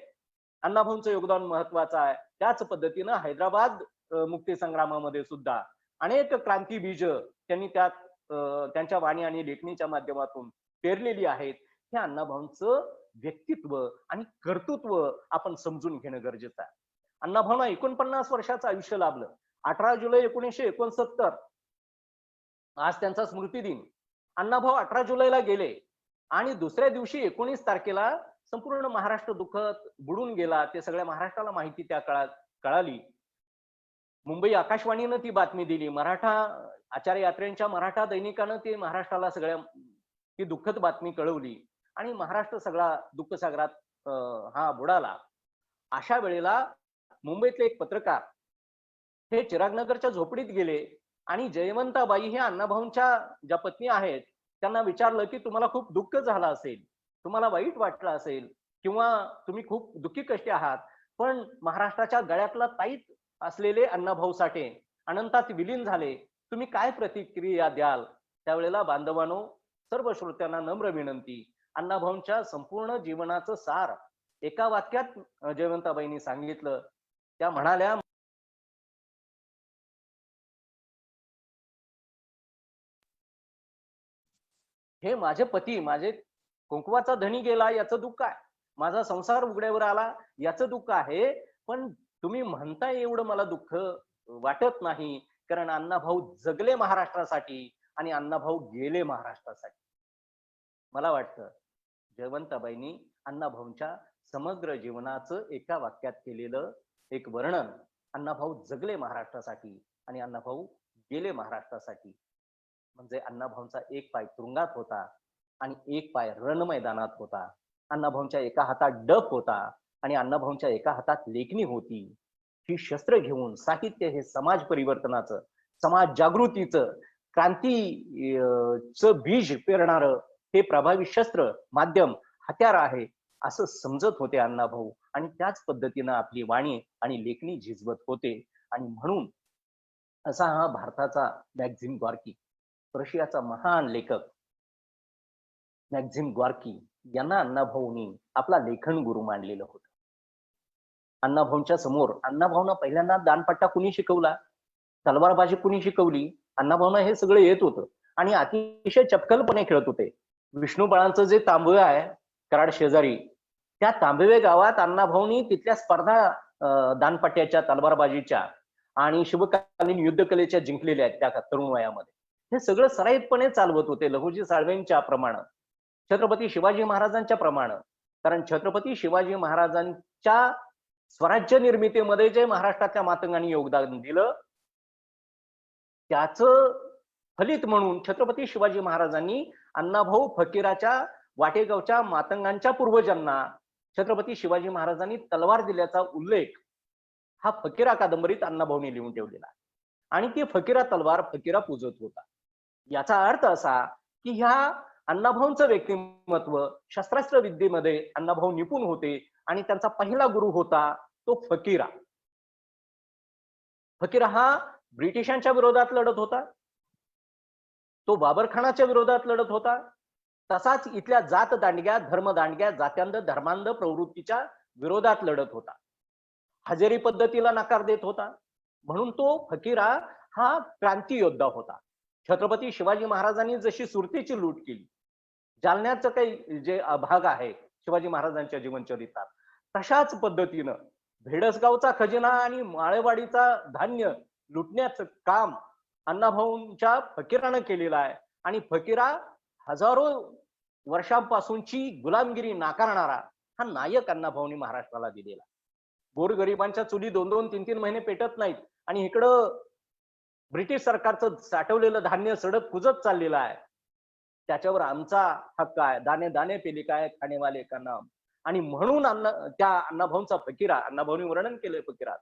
अण्णाभाऊंचं योगदान महत्वाचं आहे. त्याच पद्धतीनं हैदराबाद मुक्ती संग्रामामध्ये सुद्धा अनेक क्रांती बीज त्यांनी त्यात त्यांच्या वाणी आणि लेखणीच्या माध्यमातून पेरलेली आहेत. हे अण्णाभाऊंचं व्यक्तित्व आणि कर्तृत्व आपण समजून घेणं गरजेचं आहे. अण्णाभाऊंना 49 वर्षाचं आयुष्य लाभलं. 18 जुलै 1969 आज त्यांचा स्मृती दिन. अण्णाभाऊ 18 जुलैला गेले आणि दुसऱ्या दिवशी 19 तारखेला संपूर्ण महाराष्ट्र दुःखात बुडून गेला. ते सगळ्या महाराष्ट्राला माहिती त्या काळात कळाली. मुंबई आकाशवाणीनं ती बातमी दिली. मराठा आचार्य यात्रेंच्या मराठा दैनिकानं ते महाराष्ट्राला सगळ्या ती दुःखद बातमी कळवली आणि महाराष्ट्र सगळा दुःखसागरात हा बुडाला. अशा वेळेला मुंबईतले एक पत्रकार हे चिरागनगरच्या झोपडीत गेले आणि जयवंताबाई हे अण्णाभाऊंच्या ज्या पत्नी आहेत त्यांना विचारलं की तुम्हाला खूप दुःख झालं असेल, तुम्हाला वाईट वाटलं असेल किंवा तुम्ही खूप दुःखी कष्टी आहात, पण महाराष्ट्राच्या गळ्यातला ताईत असलेले अण्णाभाऊ साठे अनंतात विलीन झाले, तुम्ही काय प्रतिक्रिया द्याल? त्यावेळेला बांधवांनो, सर्व श्रोत्यांना नम्र विनंती, अण्णाभाऊंच्या संपूर्ण जीवनाचं सार एका वाक्यात जयवंताबाईंनी सांगितलं. त्या म्हणाल्या, हे माझे पती, माझे कुंकवाचा धनी गेला याचं दुःख आहे, माझा संसार उघड्यावर आला याचं दुःख आहे, पण तुम्ही म्हणताय एवढं मला दुःख वाटत नाही, कारण अण्णाभाऊ जगले महाराष्ट्रासाठी आणि अण्णाभाऊ गेले महाराष्ट्रासाठी. मला वाटतं जयवंताबाईंनी अण्णाभाऊंच्या समग्र जीवनाचं एका वाक्यात केलेलं एक वर्णन, अण्णाभाऊ जगले महाराष्ट्रासाठी आणि अण्णाभाऊ गेले महाराष्ट्रासाठी, म्हणजे अण्णाभाऊंचा एक पाय तुरुंगात होता आणि एक पाय रणमैदानात होता. अण्णाभाऊंच्या एका हातात डफ होता आणि अण्णाभाऊंच्या एका हातात लेखणी होती. ही शस्त्र घेऊन साहित्य हे समाज परिवर्तनाचं, समाज जागृतीचं, क्रांतीचं बीज पेरणारं हे प्रभावी शस्त्र, माध्यम, हत्यार आहे असं समजत होते अण्णाभाऊ आणि त्याच पद्धतीनं आपली वाणी आणि लेखणी झिजवत होते. आणि म्हणून असा हा भारताचा मॅक्झिम गॉर्की, रशियाचा महान लेखक मॅक्झिम गॉर्की यांना अण्णाभाऊंनी आपला लेखन गुरु मानलेलं होतं. अण्णाभाऊंच्या समोर अण्णाभाऊंना पहिल्यांदा दानपट्टा कुणी शिकवला, तलवारबाजी कुणी शिकवली? अण्णाभाऊंना हे सगळं येत होतं आणि अतिशय चपखलपणे खेळत होते. विष्णुबळांचं जे तांबवे आहे कराड शेजारी, त्या तांबवे गावात अण्णाभाऊंनी तिथल्या स्पर्धा दानपट्ट्याच्या, तलवारबाजीच्या आणि शिवकालीन युद्धकलेच्या जिंकलेल्या आहेत त्या तरुण वयामध्ये. हे सगळं सराईतपणे चालवत होते, लहुजी साळवेंच्या प्रमाणे, छत्रपती शिवाजी महाराजांच्या प्रमाणे. कारण छत्रपती शिवाजी महाराजांच्या स्वराज्य निर्मितीमध्ये जे महाराष्ट्रातल्या मातंगांनी योगदान दिलं त्याचं फलित म्हणून छत्रपती शिवाजी महाराजांनी अण्णाभाऊ फकीराच्या वाटेगावच्या मातंगांच्या पूर्वजांना छत्रपती शिवाजी महाराजांनी तलवार दिल्याचा उल्लेख हा फकीरा कादंबरीत अण्णाभाऊंनी लिहून ठेवलेला आहे. आणि ती फकीरा तलवार फकीरा पूजत होता. याचा अर्थ असा की ह्या अण्णाभाऊंचं व्यक्तिमत्व शस्त्रास्त्र विद्येमध्ये अण्णाभाऊ निपुण होते आणि त्यांचा पहिला गुरु होता तो फकीरा. फकीरा हा ब्रिटिशांच्या विरोधात लढत होता, तो बाबरखानाच्या विरोधात लढत होता, तसाच इथल्या जात दांडग्या धर्म दांडग्या जात्यांध धर्मांध प्रवृत्तीच्या विरोधात लढत होता. हजेरी पद्धतीला नकार देत होता. म्हणून तो फकीरा हा क्रांती योद्धा होता. छत्रपती शिवाजी महाराजांनी जशी सुरतेची लूट केली, जालन्याचं काही जे भाग आहे शिवाजी महाराजांच्या जीवनचरित्रात, तशाच पद्धतीनं भेडसगावचा खजिना आणि माळेवाडीचा धान्य लुटण्याचं काम अण्णाभाऊंच्या फकीरानं केलेलं आहे. आणि फकीरा हजारो वर्षांपासूनची गुलामगिरी नाकारणारा हा नायक अण्णाभाऊंनी महाराष्ट्राला दिलेला. गोरगरिबांच्या चुली 2-2, 3-3 महिने पेटत नाहीत आणि इकडं ब्रिटिश सरकारचं साठवलेलं धान्य सडक कुजत चाललेलं आहे. त्याच्यावर आमचा हक्क आहे, दाणे दाणे पेली काय खाणेवाले का नाम. आणि म्हणून त्या अण्णाभाऊंचा फकीरा, अण्णाभाऊंनी वर्णन केलंय फकीरात,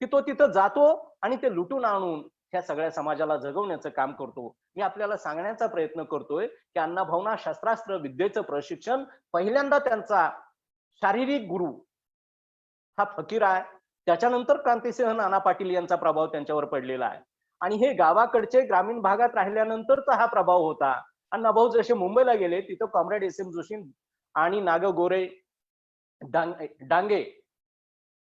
की तो तिथं जातो आणि ते लुटून आणून ह्या सगळ्या समाजाला जगवण्याचं काम करतो. मी आपल्याला सांगण्याचा प्रयत्न करतोय की अण्णाभाऊंना शस्त्रास्त्र विद्येचं प्रशिक्षण पहिल्यांदा त्यांचा शारीरिक गुरु हा फकीरा आहे. त्याच्यानंतर क्रांतिसिंह नाना पाटील यांचा प्रभाव त्यांच्यावर पडलेला आहे. आणि हे गावाकडचे ग्रामीण भागात राहिल्यानंतरचा हा प्रभाव होता. अण्णाभाऊ जसे मुंबईला गेले तिथं कॉम्रेड एस एम जोशी आणि नाग गोरे डांगे,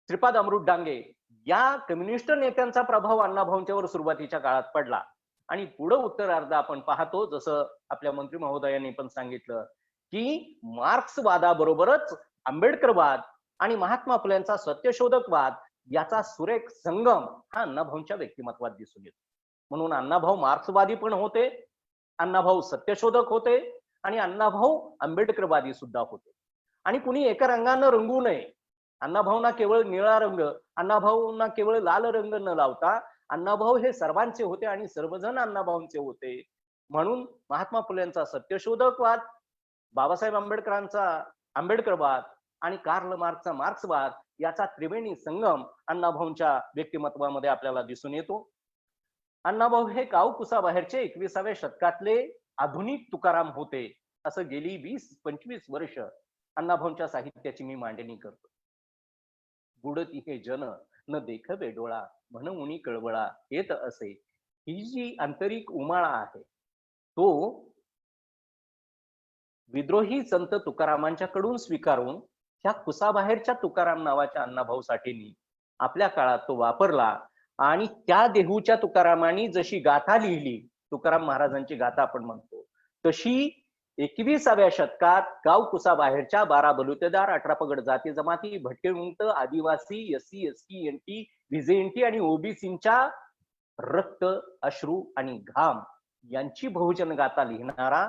श्रीपाद अमृत डांगे या कम्युनिस्ट नेत्यांचा प्रभाव अण्णाभाऊंच्यावर सुरुवातीच्या काळात पडला. आणि पुढे उत्तरार्ध आपण पाहतो, जसं आपल्या मंत्री महोदयांनी पण सांगितलं, की मार्क्सवादाबरोबरच आंबेडकरवाद आणि महात्मा फुलेंचा सत्यशोधकवाद याचा सुरेख संगम हा अण्णाभाऊंच्या व्यक्तिमत्वात दिसून येतो. म्हणून अण्णाभाऊ मार्क्सवादी पण होते, अण्णाभाऊ सत्यशोधक होते आणि अण्णाभाऊ आंबेडकरवादी सुद्धा होते. आणि कुणी एका रंगानं रंगू नये. अण्णाभाऊंना केवळ निळा रंग, अण्णाभाऊंना केवळ लाल रंग न लावता अण्णाभाऊ हे सर्वांचे होते आणि सर्वजण अण्णाभाऊंचे होते. म्हणून महात्मा फुलेंचा सत्यशोधकवाद, बाबासाहेब आंबेडकरांचा आंबेडकरवाद आणि कार्ल मार्क्सचा मार्क्सवाद याचा त्रिवेणी संगम अण्णाभाऊंच्या व्यक्तिमत्वामध्ये आपल्याला दिसून येतो. अण्णाभाऊ हे गावकुसाबाहेरचे 21व्या शतकातले आधुनिक तुकाराम होते, असं गेली 20-25 वर्ष अण्णाभाऊंच्या साहित्याची मी मांडणी करतो. बुडती हे जन न देखवे डोळा, म्हण उणी कळवळा येत असे, ही जी आंतरिक उमाळा आहे, तो विद्रोही संत तुकारामांच्याकडून स्वीकारून ह्या कुसाबाहेरच्या तुकाराम नावाच्या अण्णाभाऊ साठेंनी आपल्या काळात तो वापरला. आणि त्या देहूच्या तुकारामांनी जशी गाथा लिहिली, तुकाराम महाराजांची गाथा आपण म्हणतो, तशी 21व्या शतकात गाव कुसाबाहेरच्या 12 बलुतेदार, 18 पगड जाती जमाती, भटकेमुक्त, आदिवासी, एससी, एसटी, एनटी, व्हीजेएनटी आणि ओबीसींच्या रक्त, अश्रू आणि घाम यांची बहुजन गाथा लिहिणारा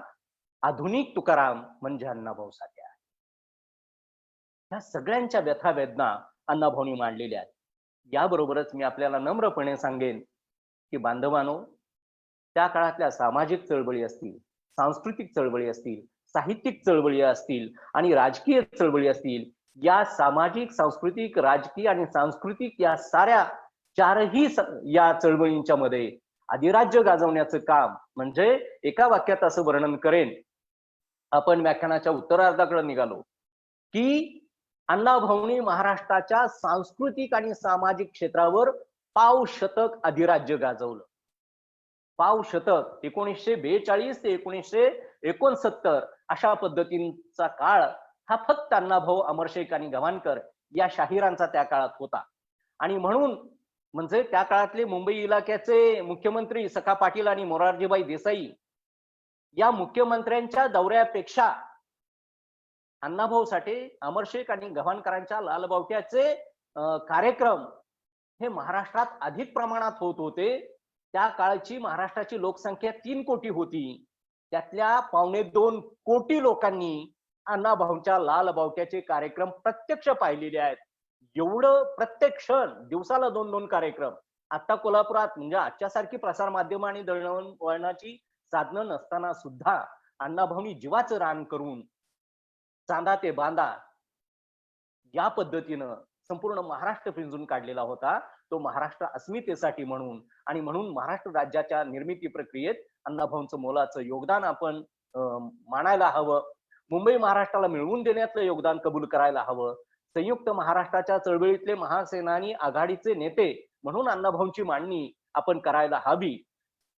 आधुनिक तुकाराम म्हणजे अण्णाभाऊ साठे आहे. ह्या सगळ्यांच्या व्यथा वेदना अण्णाभाऊंनी मांडलेल्या आहेत. याबरोबरच मी आपल्याला नम्रपणे सांगेन की बांधवांनो, त्या काळातल्या सामाजिक चळवळी असतील, सांस्कृतिक चळवळी असतील, साहित्यिक चळवळी असतील आणि राजकीय चळवळी असतील, या सामाजिक, सांस्कृतिक, राजकीय आणि सांस्कृतिक या साऱ्या चारही या चळवळींच्या मध्ये अधिराज्य गाजवण्याचं काम म्हणजे एका वाक्यात असं वर्णन करेन, आपण व्याख्यानाच्या उत्तरार्धाकडे निघालो, की अण्णाभाऊंनी महाराष्ट्राच्या सांस्कृतिक आणि सामाजिक क्षेत्रावर पाव शतक अधिराज्य गाजवलं. पाव शतक 1942 ते 1969 अशा पद्धतीचा काळ हा फक्त अण्णाभाऊ, अमरशेख आणि गव्हाणकर या शाहिरांचा त्या काळात होता. आणि म्हणून म्हणजे त्या काळातले मुंबई इलाक्याचे मुख्यमंत्री सखा पाटील आणि मोरारजीभाई देसाई या मुख्यमंत्र्यांच्या दौऱ्यापेक्षा अण्णाभाऊ साठे, अमरशेख आणि गव्हाणकरांच्या लालबावट्याचे कार्यक्रम हे महाराष्ट्रात अधिक प्रमाणात होत होते. त्या काळची महाराष्ट्राची लोकसंख्या 3 कोटी होती. त्यातल्या 2.25 कोटी लोकांनी अण्णाभाऊंच्या लालबावट्याचे कार्यक्रम प्रत्यक्ष पाहिलेले आहेत. एवढं प्रत्येक क्षण, दिवसाला 2-2 कार्यक्रम. आता कोल्हापुरात म्हणजे आजच्यासारखी प्रसार माध्यम आणि दळणवळणाची साधनं नसताना सुद्धा अण्णाभाऊंनी जीवाचं रान करून चांदा ते बांदा या पद्धतीनं संपूर्ण महाराष्ट्र पिंजून काढलेला होता, तो महाराष्ट्र अस्मितेसाठी म्हणून आणि म्हणून महाराष्ट्र राज्याच्या निर्मिती प्रक्रियेत अण्णाभाऊंचं मोलाचं योगदान आपण मानायला हवं. मुंबई महाराष्ट्राला मिळवून देण्यातलं योगदान कबूल करायला हवं. संयुक्त महाराष्ट्राच्या चळवळीतले महासेनानी आघाडीचे नेते म्हणून अण्णाभाऊंची मांडणी आपण करायला हवी.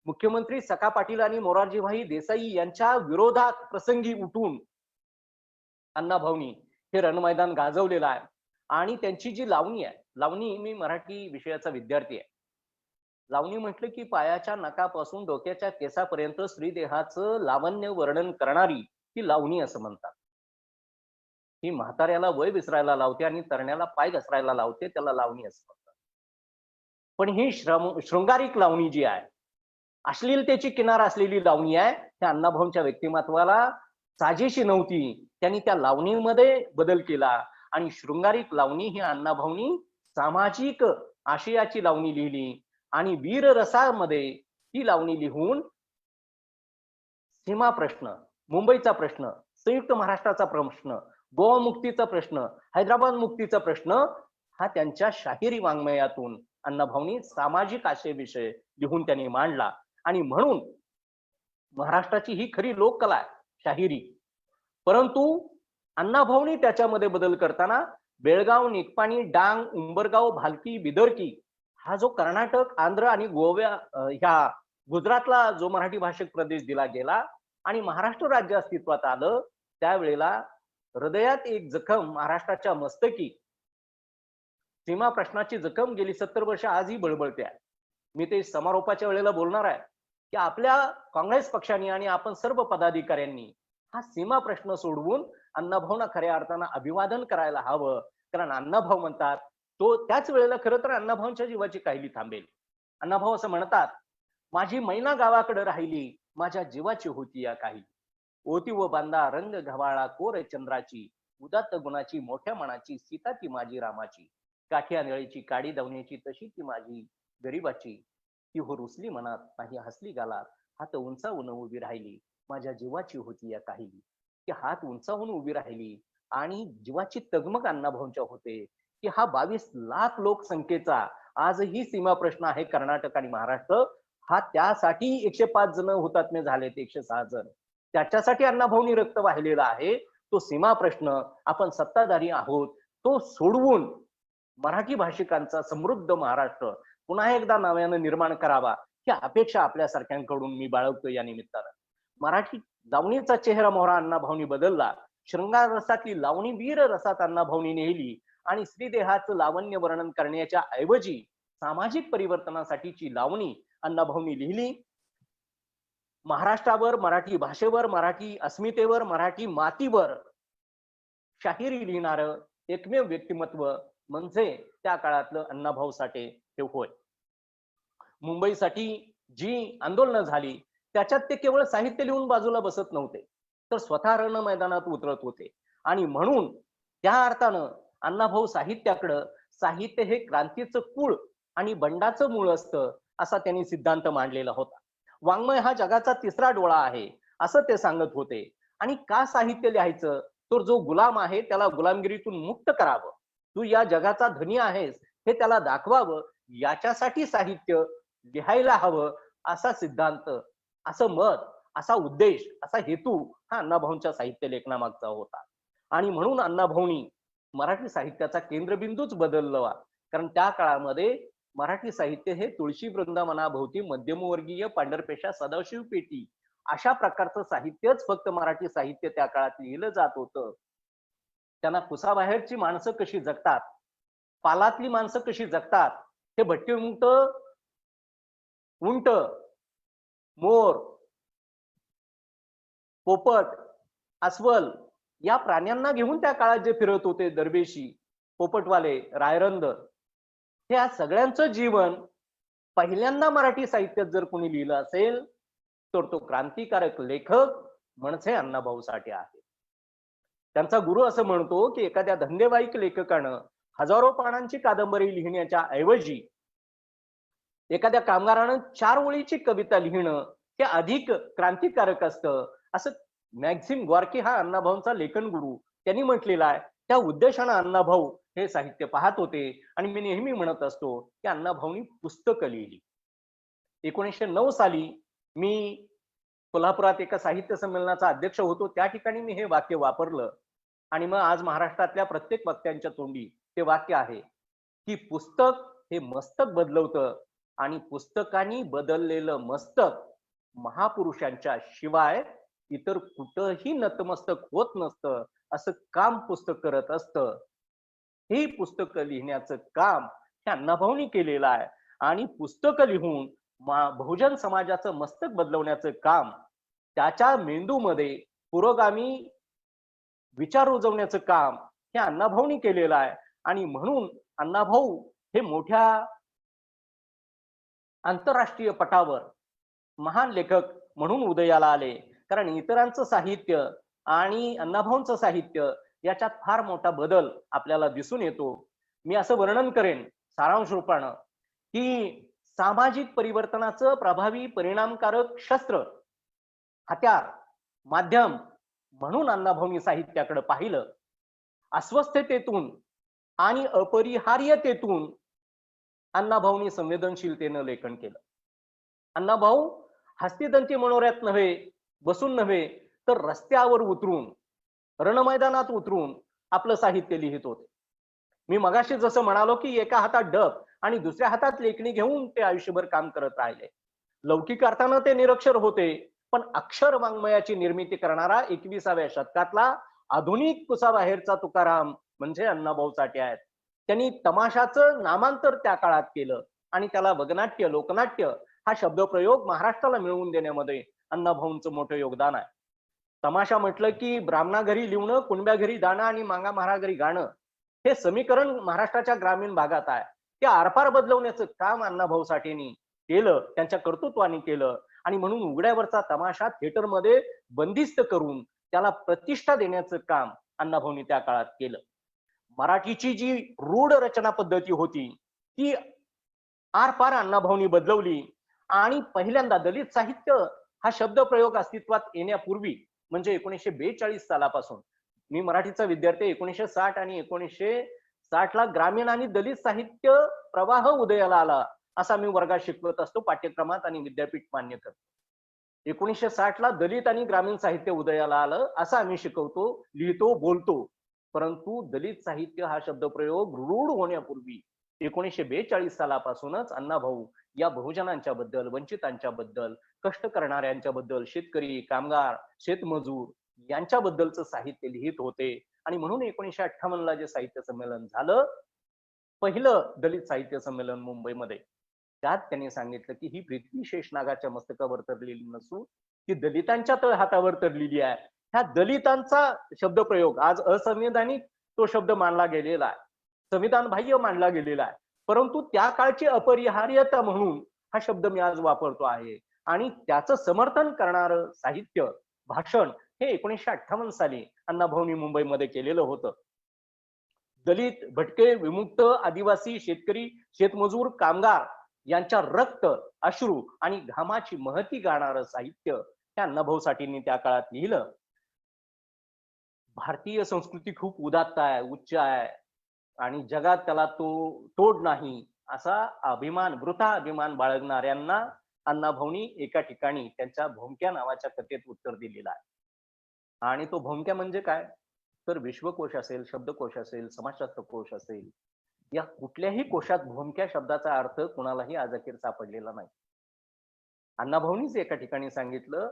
मुख्यमंत्री सखा पाटील आणि मोरारजीभाई देसाई यांच्या विरोधात प्रसंगी उठून अण्णाभाऊंनी हे रणमैदान गाजवलेलं आहे. आणि त्यांची जी लावणी आहे, लावणी, मी मराठी विषयाचा विद्यार्थी आहे, लावणी म्हटलं की पायाच्या नखापासून डोक्याच्या केसापर्यंत स्त्रीदेहाचं लावण्य वर्णन करणारी ही लावणी असं म्हणतात. ही म्हाताऱ्याला वय विसरायला लावते आणि तरण्याला पाय घसरायला लावते, त्याला लावणी असं म्हणतात. पण ही शृंगारिक लावणी जी आहे, अश्लीलतेची किनार असलेली लावणी आहे, त्या अण्णाभाऊंच्या व्यक्तिमत्वाला साजेशी नव्हती. त्यांनी त्या लावणीमध्ये बदल केला आणि शृंगारिक लावणी ही अण्णाभाऊंनी सामाजिक आशयाची लावणी लिहिली आणि वीर रसामध्ये ही लावणी लिहून सीमा प्रश्न, मुंबईचा प्रश्न, संयुक्त महाराष्ट्राचा प्रश्न, गोवा मुक्तीचा प्रश्न, हैदराबाद मुक्तीचा प्रश्न हा त्यांच्या शाहिरी वाङ्मयातून अण्णाभाऊंनी सामाजिक आशयविषय लिहून त्यांनी मांडला. आणि म्हणून महाराष्ट्राची ही खरी लोककला आहे शाहिरी. परंतु अण्णाभाऊंनी त्याच्यामध्ये बदल करताना बेळगाव, निकपाणी, डांग, उंबरगाव, भालकी, बिदरकी हा जो कर्नाटक, आंध्र आणि गोव्या ह्या गुजरातला जो मराठी भाषिक प्रदेश दिला गेला आणि महाराष्ट्र राज्य अस्तित्वात आलं, त्यावेळेला हृदयात एक जखम महाराष्ट्राच्या मस्तकी, सीमा प्रश्नाची जखम गेली 70 वर्ष आजही बळबळते आहे. मी ते समारोपाच्या वेळेला बोलणार आहे की आपल्या काँग्रेस पक्षाने आणि आपण सर्व पदाधिकाऱ्यांनी हा सीमा प्रश्न सोडवून अण्णाभाऊंना खऱ्या अर्थानं अभिवादन करायला हवं. कारण अण्णाभाऊ म्हणतात, तो त्याच वेळेला खरं तर अण्णाभाऊंच्या जीवाची काहिली थांबेल. अण्णाभाऊ असं म्हणतात, माझी मैना गावाकडे राहिली, माझ्या जीवाची होती या काही. ओती व बांधा रंग गव्हाळा कोर चंद्राची, उदात्त गुणाची मोठ्या मनाची, सीता ती माझी रामाची. काठ्या निळीची काडी दावण्याची तशी ती माझी गरीबाची. ती हो रुसली मनात नाही हसली गालात, हात उंचावून उभी राहिली, माझ्या जीवाची होती या काहिली. की हात उंचावून उभी राहिली आणि जीवाची तगमग अण्णाभाऊंच्या होते की हा 22 लाख लोकसंख्येचा आजही सीमा प्रश्न आहे कर्नाटक आणि महाराष्ट्र. हा त्यासाठी 105 जण हुतात्मे झालेत, 106 जण. त्याच्यासाठी अण्णाभाऊंनी रक्त वाहिलेला आहे. तो सीमा प्रश्न आपण सत्ताधारी आहोत तो सोडवून मराठी भाषिकांचा समृद्ध महाराष्ट्र पुन्हा एकदा नव्यानं निर्माण करावा ही अपेक्षा आपल्यासारख्यांकडून मी बाळगतो. या निमित्तानं मराठी लावणीचा चेहरा मोहरा अण्णाभाऊंनी बदलला. शृंगार रसातली लावणी वीर रसात अण्णाभाऊंनी नेली आणि स्त्रीदेहाचं लावण्य वर्णन करण्याच्या ऐवजी सामाजिक परिवर्तनासाठीची लावणी अण्णाभाऊंनी लिहिली. महाराष्ट्रावर, मराठी भाषेवर, मराठी अस्मितेवर, मराठी मातीवर शाहिरी लिहिणारं एकमेव व्यक्तिमत्व म्हणजे त्या काळातलं अण्णाभाऊ साठे हे होय. मुंबईसाठी जी आंदोलनं झाली त्याच्यात ते केवळ साहित्य लिहून बाजूला बसत नव्हते, तर स्वतः रण मैदानात उतरत होते. आणि म्हणून त्या अर्थानं अण्णाभाऊ साहित्याकडं, साहित्य हे क्रांतीचं कुळ आणि बंडाचं मूळ असतं असा त्यांनी सिद्धांत मांडलेला होता. वाङ्मय हा जगाचा तिसरा डोळा आहे असं ते सांगत होते. आणि का साहित्य लिहायचं, तर जो गुलाम आहे त्याला गुलामगिरीतून मुक्त करावं, तू या जगाचा धनी आहेस हे त्याला दाखवावं, याच्यासाठी साहित्य लिहायला हवं असा सिद्धांत, असं मत, असा उद्देश, असा हेतू हा अण्णाभाऊंच्या साहित्य लेखनामागचा होता. आणि म्हणून अण्णाभाऊंनी मराठी साहित्याचा केंद्रबिंदूच बदलला. कारण त्या काळामध्ये मराठी साहित्य हे तुळशी वृंदावनाभोवती मध्यमवर्गीय पांढरपेशा सदाशिव पेटी अशा प्रकारचं साहित्यच फक्त मराठी साहित्य त्या काळात लिहिलं जात होतं. त्यांना कुसाबाहेरची माणसं कशी जगतात, पालातली माणसं कशी जगतात, हे भट्टीमुक्त, उंट, मोर, पोपट, अस्वल या प्राण्यांना घेऊन त्या काळात जे फिरत होते दरवेशी, पोपटवाले, रायरंद, या सगळ्यांचं जीवन पहिल्यांदा मराठी साहित्यात जर कोणी लिहिलं असेल तर तो क्रांतिकारक लेखक म्हणजे अण्णाभाऊ साठे आहे. त्यांचा गुरु असं म्हणतो की एखाद्या धंदेवाईक लेखकानं हजारो पानांची कादंबरी लिहिण्याच्या ऐवजी एखाद्या कामगारानं 4 ओळीची कविता लिहिणं हे अधिक क्रांतिकारक असतं, असं मॅक्झिम गॉर्की हा अण्णाभाऊंचा लेखन गुरु त्यांनी म्हटलेला आहे. त्या उद्देशानं अण्णाभाऊ हे साहित्य पाहत होते आणि मी नेहमी म्हणत असतो की अण्णाभाऊंनी पुस्तकं लिहिली. 1909 साली मी कोल्हापुरात एका साहित्य संमेलनाचा अध्यक्ष होतो. त्या ठिकाणी मी हे वाक्य वापरलं आणि मग आज महाराष्ट्रातल्या प्रत्येक वक्त्यांच्या तोंडी ते वाक्य आहे की पुस्तक हे मस्तक बदलवतं आणि पुस्तकांनी बदललेलं मस्तक महापुरुषांच्या शिवाय इतर कुठंही नतमस्तक होत नसतं. असं काम पुस्तक करत असतं. ही पुस्तकं लिहिण्याचं काम हे अण्णाभाऊंनी केलेलं आहे आणि पुस्तकं लिहून बहुजन समाजाचं मस्तक बदलवण्याचं काम, त्याच्या मेंदूमध्ये पुरोगामी विचार रुजवण्याचं काम हे अण्णाभाऊंनी केलेलं आहे. आणि म्हणून अण्णाभाऊ हे मोठ्या आंतरराष्ट्रीय पटावर महान लेखक म्हणून उदयाला आले. कारण इतरांचं साहित्य आणि अण्णाभाऊंचं साहित्य याच्यात फार मोठा बदल आपल्याला दिसून येतो. मी असं वर्णन करेन सारांश रूपानं की सामाजिक परिवर्तनाचं प्रभावी परिणामकारक शस्त्र, हत्यार, माध्यम म्हणून अण्णाभाऊंनी साहित्याकडे पाहिलं. अस्वस्थतेतून आणि अपरिहार्यतेतून अण्णाभाऊंनी संवेदनशीलतेनं लेखन केलं. अण्णाभाऊ हस्तिदंती मनोऱ्यात नव्हे, बसून नव्हे, तर रस्त्यावर उतरून, रणमैदानात उतरून आपलं साहित्य लिहित होते. मी मगाशी जसं म्हणालो की एका हातात डब आणि दुसऱ्या हातात लेखणी घेऊन ते आयुष्यभर काम करत राहिले. लौकिक अर्थानं ते निरक्षर होते, पण अक्षर वाङ्मयाची निर्मिती करणारा 21व्या शतकातला आधुनिक कुसाबाहेरचा तुकाराम म्हणजे अण्णाभाऊ साठे आहेत. त्यांनी तमाशाचं नामांतर त्या काळात केलं आणि त्याला वगनाट्य, लोकनाट्य हा शब्दप्रयोग महाराष्ट्राला मिळवून देण्यामध्ये अण्णाभाऊंचं मोठं योगदान आहे. तमाशा म्हटलं की ब्राह्मणा घरी लिहणं, कुणब्या घरी दाणं आणि मांगा महारा घरी गाणं हे समीकरण महाराष्ट्राच्या ग्रामीण भागात आहे. ते आरपार बदलवण्याचं काम अण्णाभाऊ साठेंनी केलं, त्यांच्या कर्तृत्वाने केलं. आणि म्हणून उघड्यावरचा तमाशा थिएटरमध्ये बंदिस्त करून त्याला प्रतिष्ठा देण्याचं काम अण्णाभाऊंनी त्या काळात केलं. मराठीची जी रूढ रचना पद्धती होती ती आरपार अण्णाभाऊंनी बदलवली आणि पहिल्यांदा दलित साहित्य हा शब्दप्रयोग अस्तित्वात येण्यापूर्वी म्हणजे 1942 सालापासून, मी मराठीचा विद्यार्थी, 1960 आणि 1960ला ग्रामीण आणि दलित साहित्य प्रवाह उदयाला आला असा मी वर्गात शिकवत असतो, पाठ्यक्रमात आणि विद्यापीठ मान्य करतो. 1960ला दलित आणि ग्रामीण साहित्य उदयाला आलं असं आम्ही शिकवतो, लिहितो, बोलतो. परंतु दलित साहित्य हा शब्दप्रयोग रूढ होण्यापूर्वी 1942 सालापासूनच अण्णाभाऊ या बहुजनांच्या बद्दल, वंचितांच्या बद्दल, कष्ट करणाऱ्यांच्या बद्दल, शेतकरी, कामगार, शेतमजूर यांच्या बद्दलचं साहित्य लिहित होते. आणि म्हणून 1958ला जे साहित्य संमेलन झालं, पहिलं दलित साहित्य संमेलन मुंबईमध्ये, त्यात त्यांनी सांगितलं की ही पृथ्वी शेषनागाच्या मस्तकावर तरलेली नसून ती दलितांच्या तळ हातावर तरलेली आहे. ह्या दलितांचा शब्दप्रयोग आज असंविधानिक तो शब्द मानला गेलेला आहे, संविधान बाह्य मानला गेलेला आहे, परंतु त्या काळची अपरिहार्यता म्हणून हा शब्द मी आज वापरतो आहे. आणि त्याचं समर्थन करणारं साहित्य, भाषण हे 1958 साली अण्णाभाऊंनी मुंबईमध्ये केलेलं होतं. दलित, भटके, विमुक्त, आदिवासी, शेतकरी, शेतमजूर, कामगार यांच्या रक्त, अश्रू आणि घामाची महती गाणारं साहित्य त्या अण्णाभाऊ साठेंनी त्या काळात लिहिलं. भारतीय संस्कृती खूप उदात्त आहे, उच्च आहे आणि जगात त्याला तो तोड नाही असा अभिमान, वृथा अभिमान बाळगणाऱ्यांना अण्णाभाऊंनी एका ठिकाणी त्यांच्या भोमक्या नावाच्या कथेत उत्तर दिलेलं आहे. आणि तो भोमक्या म्हणजे काय, तर विश्वकोश असेल, शब्दकोश असेल, समाजशास्त्र कोश असेल, या कुठल्याही कोशात भोमक्या शब्दाचा अर्थ कुणालाही आजअखेर सापडलेला नाही. अण्णाभाऊंनीच एका ठिकाणी सांगितलं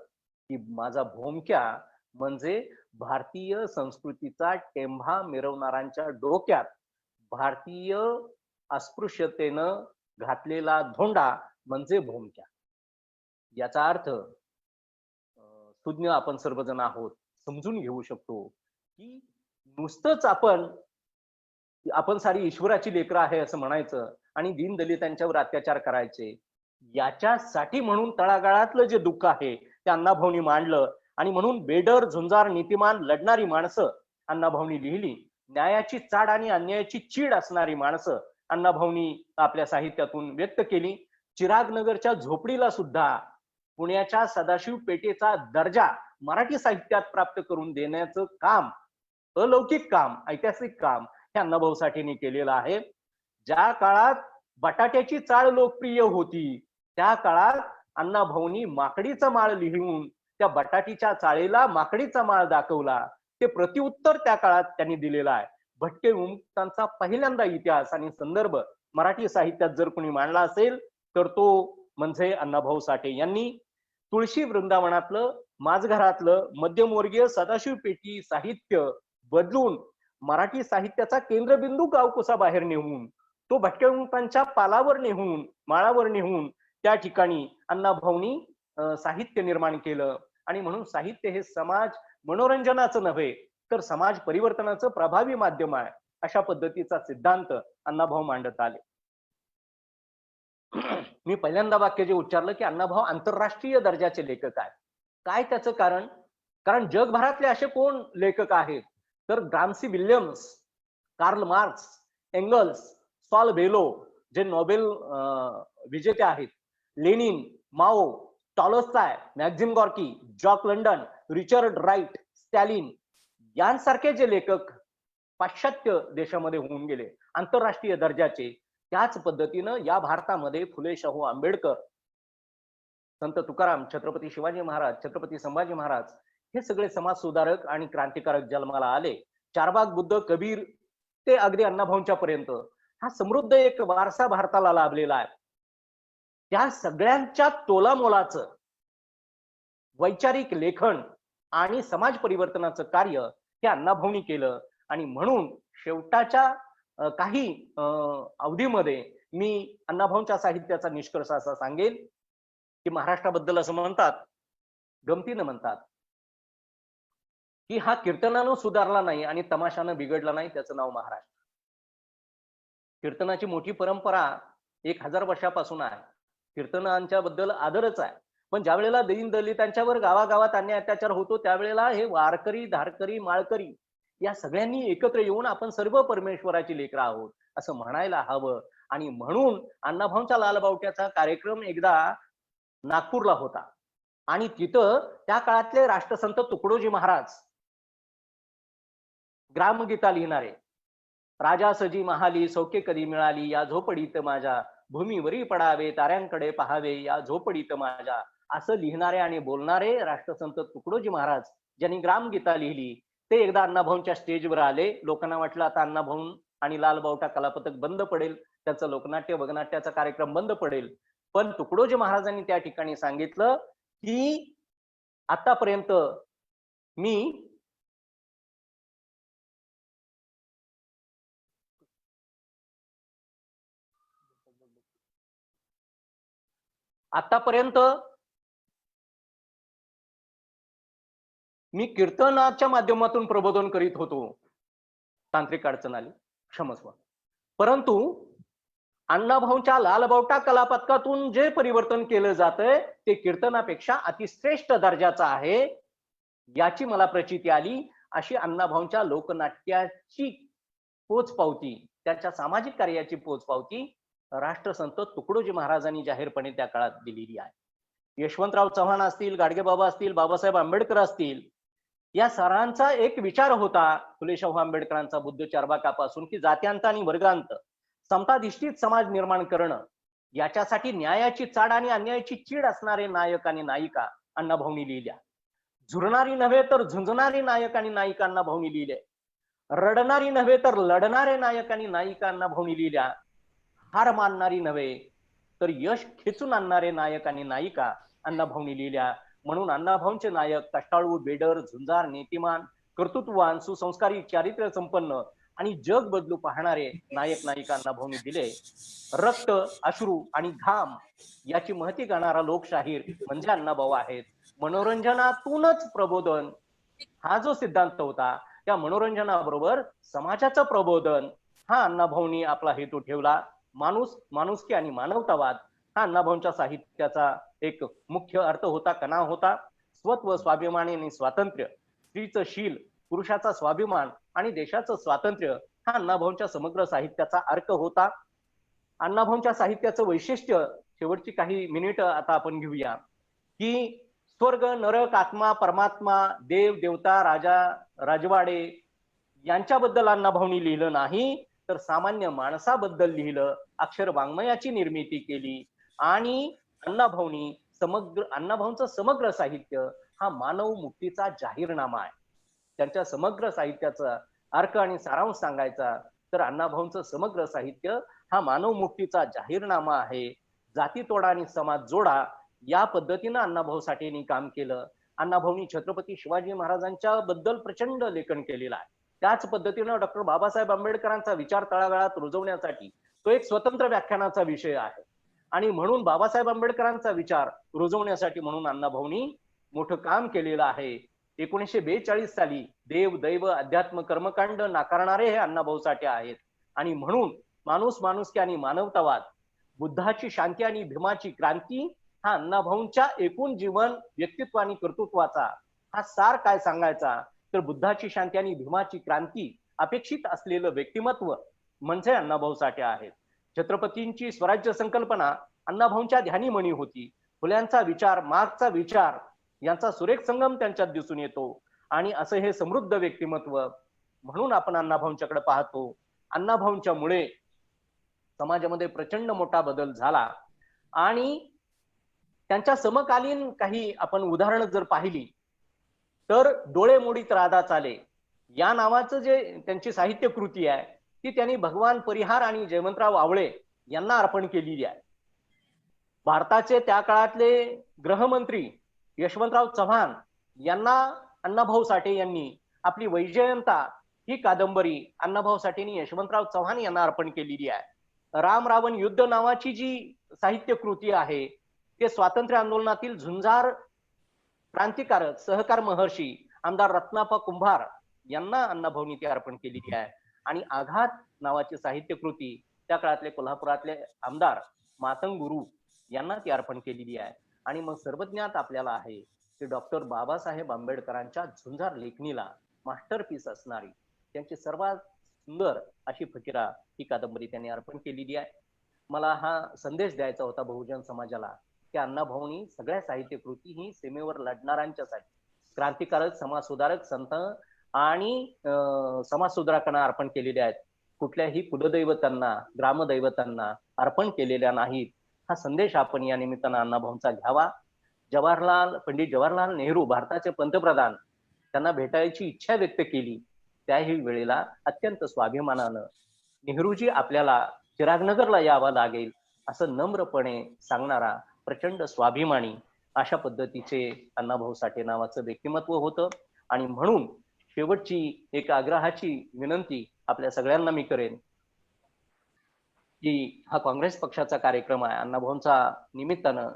की माझा भोमक्या म्हणजे भारतीय संस्कृतीचा टेंभा मिरवणाऱ्यांच्या डोक्यात भारतीय अस्पृश्यतेनं घातलेला धोंडा म्हणजे भोमक्या. याचा अर्थ सुज्ञ आपण सर्वजण आहोत, समजून घेऊ शकतो की नुसतंच आपण सारी ईश्वराची लेकरं आहे असं म्हणायचं आणि दीनदलितांच्यावर अत्याचार करायचे, याच्यासाठी म्हणून तळागाळातलं जे दुःख आहे ते अण्णाभाऊंनी मांडलं. आणि म्हणून बेडर, झुंजार, नीतिमान लढणारी माणसं अण्णाभाऊंनी लिहिली. न्यायाची चाड आणि अन्यायाची चीड असणारी माणसं अण्णाभाऊंनी आपल्या साहित्यातून व्यक्त केली. चिरागनगरच्या झोपडीला सुद्धा पुण्याच्या सदाशिव पेठेचा दर्जा मराठी साहित्यात प्राप्त करून देण्याचं काम, अलौकिक काम, ऐतिहासिक काम हे अण्णाभाऊ साठेंनी केलेलं आहे. ज्या काळात बटाट्याची चाळ लोकप्रिय होती त्या काळात अण्णाभाऊंनी माकडीचा माळ लिहून त्या बटाटीच्या चाळीला माकडीचा माळ दाखवला. ते प्रतिउत्तर त्या काळात त्यांनी दिलेलं आहे. भटके विमुक्तांचा पहिल्यांदा इतिहास आणि संदर्भ मराठी साहित्यात जर कोणी मांडला असेल तर तो म्हणजे अण्णाभाऊ साठे यांनी. तुळशी वृंदावनातलं माझघरातलं मध्यमवर्गीय सदाशिव पेटी साहित्य बदलून मराठी साहित्याचा केंद्रबिंदू गावकुसा बाहेर नेऊन तो भटक्या विमुक्तांच्या पालावर नेऊन माळावर नेऊन त्या ठिकाणी अण्णाभाऊंनी साहित्य निर्माण केलं. आणि म्हणून साहित्य हे समाज मनोरंजनाचं नव्हे तर समाज परिवर्तनाचं प्रभावी माध्यम आहे अशा पद्धतीचा सिद्धांत अण्णाभाऊ मांडत आले. मी पहिल्यांदा वाक्य जे उच्चारलं की अण्णाभाऊ आंतरराष्ट्रीय दर्जाचे लेखक आहेत. काय त्याचं कारण? कारण जगभरातले असे कोण लेखक आहेत तर Gramsci Williams, Karl Marx, Engels, Saul Bellow जे नोबेल विजेते आहेत, Lenin, Mao, Tolstoy, Maxim Gorky, Jack London, Richard Wright, Stalin यांसारखे जे लेखक पाश्चात्य देशामध्ये होऊन गेले आंतरराष्ट्रीय दर्जाचे, त्याच पद्धतीनं या भारतामध्ये फुले शाहू आंबेडकर, संत तुकाराम, छत्रपती शिवाजी महाराज, छत्रपती संभाजी महाराज हे सगळे समाज सुधारक आणि क्रांतिकारक जन्माला आले. चारबाग बुद्ध, कबीर ते अगदी अण्णाभाऊंच्या पर्यंत हा समृद्ध एक वारसा भारताला लाभलेला आहे. त्या सगळ्यांच्या तोलामोलाचं वैचारिक लेखन आणि समाज परिवर्तनाचं कार्य हे अण्णाभाऊंनी केलं. आणि म्हणून शेवटाच्या काही अवधीमध्ये मी अण्णाभाऊंच्या साहित्याचा निष्कर्ष असा सांगेल की महाराष्ट्राबद्दल असं म्हणतात, गमतीनं म्हणतात की हा कीर्तनानं सुधारला नाही आणि तमाशानं बिघडला नाही, त्याचं नाव महाराष्ट्र. कीर्तनाची मोठी परंपरा 1000 वर्षापासून आहे. कीर्तनांच्या बद्दल आदरच आहे. पण ज्या वेळेला दीन दलितांच्यावर गावागावात अन्याय अत्याचार होतो त्यावेळेला हे वारकरी, धारकरी, माळकरी या सगळ्यांनी एकत्र येऊन आपण सर्व परमेश्वराची लेकरं आहोत असं म्हणायला हवं. आणि म्हणून अण्णाभाऊंच्या लालबावट्याचा कार्यक्रम एकदा नागपूरला होता आणि तिथं त्या काळातले राष्ट्रसंत तुकडोजी महाराज, ग्रामगीता लिहिणारे, राजा सजी महाली सौख्य कधी मिळाली या झोपडीत माझ्या, भूमीवरी पडावे ताऱ्यांकडे पहावे या झोपडीत माझ्या, असं लिहिणारे आणि बोलणारे राष्ट्रसंत तुकडोजी महाराज ज्यांनी ग्रामगीता लिहिली ते एकदा अण्णाभाऊंच्या स्टेजवर आले. लोकांना वाटलं आता अण्णाभाऊ आणि लालबावटा कलापथक बंद पडेल, त्याचं लोकनाट्य वगनाट्याचा कार्यक्रम बंद पडेल. पण तुकडोजी महाराजांनी त्या ठिकाणी सांगितलं की आतापर्यंत मी कीर्तनाच्या माध्यमातून प्रबोधन करीत होतो. तांत्रिक अडचण आली, क्षमस्व. परंतु अण्णाभाऊंच्या लालबावटा कलापथकातून जे परिवर्तन केलं जातंय ते कीर्तनापेक्षा अतिश्रेष्ठ दर्जाचं आहे याची मला प्रचिती आली. अशी अण्णाभाऊंच्या लोकनाट्याची पोचपावती, त्याच्या सामाजिक कार्याची पोचपावती राष्ट्रसंत तुकडोजी महाराजांनी जाहीरपणे त्या काळात दिलेली आहे. यशवंतराव चव्हाण असतील, गाडगेबाबा असतील, बाबासाहेब आंबेडकर असतील, या सरांचा एक विचार होता फुले शाहू आंबेडकरांचा बुद्ध चारबाकापासून की जात्यांत आणि वर्गांत समताधिष्ठित समाज निर्माण करणं, याच्यासाठी न्यायाची चाड आणि अन्यायाची चीड असणारे नायक आणि नायिका अण्णाभाऊंनी लिहिल्या. झुरणारी नव्हे तर झुंजणारी नायक आणि नायिका अण्णाभाऊंनी लिहिले. रडणारी नव्हे तर लढणारे नायक आणि नायिका अण्णाभाऊंनी लिहिल्या. हार मानणारी नव्हे तर यश खेचून आणणारे नायक आणि नायिका अण्णाभाऊंनी लिहिल्या. म्हणून अण्णाभाऊंचे नायक कष्टाळू, बेडर, झुंजार, नीतिमान, कर्तृत्ववान, सुसंस्कारी, चारित्र्य संपन्न आणि जग बदलू पाहणारे नायक नायिका अण्णाभाऊंनी दिले. रक्त, अश्रू आणि घाम याची महती गाणारा लोकशाहीर म्हणजे अण्णाभाऊ आहेत. मनोरंजनातूनच प्रबोधन हा जो सिद्धांत होता त्या मनोरंजनाबरोबर समाजाचं प्रबोधन हा अण्णाभाऊंनी आपला हेतू ठेवला. माणुसकी आणि मानवतावाद हा अण्णाभाऊंच्या साहित्याचा एक मुख्य अर्थ होता, कणा होता. स्वत्व, स्वाभिमान आणि स्वातंत्र्य, स्त्रीचं शील, पुरुषाचा स्वाभिमान आणि देशाचं स्वातंत्र्य हा अण्णाभाऊंच्या समग्र साहित्याचा अर्थ होता. अण्णाभाऊंच्या साहित्याचं वैशिष्ट्य शेवटची काही मिनिट आता आपण घेऊया की स्वर्ग, नरक, आत्मा, परमात्मा, देव, देवता, राजा, राजवाडे यांच्याबद्दल अण्णाभाऊंनी लिहिलं नाही, तर सामान्य माणसाबद्दल लिहिलं, अक्षर वाङ्मयाची निर्मिती केली. आणि अण्णाभाऊंचं समग्र साहित्य हा मानव मुक्तीचा जाहीरनामा आहे. त्यांच्या समग्र साहित्याचा अर्थ आणि सारांश सांगायचा तर अण्णाभाऊंचं समग्र साहित्य हा मानव मुक्तीचा जाहीरनामा आहे. जाती तोडा आणि समाज जोडा या पद्धतीनं अण्णाभाऊ साठेंनी काम केलं. अण्णाभाऊंनी छत्रपती शिवाजी महाराजांच्या बद्दल प्रचंड लेखन केलेलं आहे. त्याच पद्धतीनं डॉक्टर बाबासाहेब आंबेडकरांचा विचार तळागाळात रुजवण्यासाठी तो एक स्वतंत्र व्याख्यानाचा विषय आहे. आणि म्हणून बाबासाहेब आंबेडकरांचा विचार रुजवण्यासाठी म्हणून अण्णाभाऊंनी मोठं काम केलेलं आहे. 1942 साली देव दैव अध्यात्म कर्मकांड नाकारणारे हे अण्णाभाऊ साठे आहेत. आणि म्हणून माणूस माणुसकी आणि मानवतावाद, बुद्धाची शांती आणि भीमाची क्रांती हा अण्णाभाऊंच्या एकूण जीवन व्यक्तित्व आणि कर्तृत्वाचा हा सार काय सांगायचा तर बुद्धाची शांती आणि भीमाची क्रांती अपेक्षित असलेलं व्यक्तिमत्व म्हणजे अण्णाभाऊ साठे आहेत. छत्रपतींची स्वराज्य संकल्पना अण्णाभाऊंच्या ध्यानीमणी होती. फुल्यांचा विचार, मार्क्सचा विचार यांचा सुरेख संगम त्यांच्यात दिसून येतो. आणि असं हे समृद्ध व्यक्तिमत्व म्हणून आपण अण्णाभाऊंच्याकडे पाहतो. अण्णाभाऊंच्यामुळे समाजामध्ये प्रचंड मोठा बदल झाला. आणि त्यांच्या समकालीन काही आपण उदाहरणं जर पाहिली तर डोळे मोडीत राधा चाले या नावाचं जे त्यांची साहित्य कृती आहे ती त्यांनी भगवान परिहार आणि जयवंतराव आवळे यांना अर्पण केलेली आहे. भारताचे त्या काळातले गृहमंत्री यशवंतराव चव्हाण यांना अण्णाभाऊ साठे यांनी आपली वैजयंता ही कादंबरी अण्णाभाऊ साठेंनी यशवंतराव चव्हाण यांना अर्पण केलेली आहे. राम रावण युद्ध नावाची जी साहित्य कृती आहे ते स्वातंत्र्य आंदोलनातील झुंजार क्रांतिकारक सहकार महर्षी आमदार रत्नाप्पा कुंभार यांना अण्णाभाऊंनी ती अर्पण केलेली आहे. आणि आघात नावाची साहित्य कृती त्या काळातले कोल्हापुरातले आमदार मातंग गुरु यांना ती अर्पण केलेली आहे. आणि मग सर्वज्ञात आपल्याला आहे की डॉक्टर बाबासाहेब आंबेडकरांच्या झुंजार लेखणीला मास्टरपीस असणारी त्यांची सर्वात सुंदर अशी फकीरा ही कादंबरी त्यांनी अर्पण केलेली आहे. मला हा संदेश द्यायचा होता बहुजन समाजाला की अण्णाभाऊंनी सगळ्या साहित्य कृती ही सीमेवर लढणाऱ्यांच्यासाठी क्रांतिकारक समाजसुधारक संत आणि समाजसुधारकांना अर्पण केलेल्या आहेत. कुठल्याही कुलदैवतांना ग्रामदैवतांना अर्पण केलेल्या नाहीत. हा संदेश आपण या निमित्तानं अण्णाभाऊंचा घ्यावा. पंडित जवाहरलाल नेहरू भारताचे पंतप्रधान त्यांना भेटायची इच्छा व्यक्त केली. त्याही वेळेला अत्यंत स्वाभिमानानं नेहरूजी आपल्याला चिरागनगरला यावं लागेल असं नम्रपणे सांगणारा प्रचंड स्वाभिमानी अशा पद्धतीचे अण्णाभाऊ साठे नावाचं व्यक्तिमत्व होतं. आणि म्हणून शेवटची एक आग्रहाची विनंती आपल्या सगळ्यांना मी करेन की हा काँग्रेस पक्षाचा कार्यक्रम आहे. अण्णाभाऊंचा निमित्तानं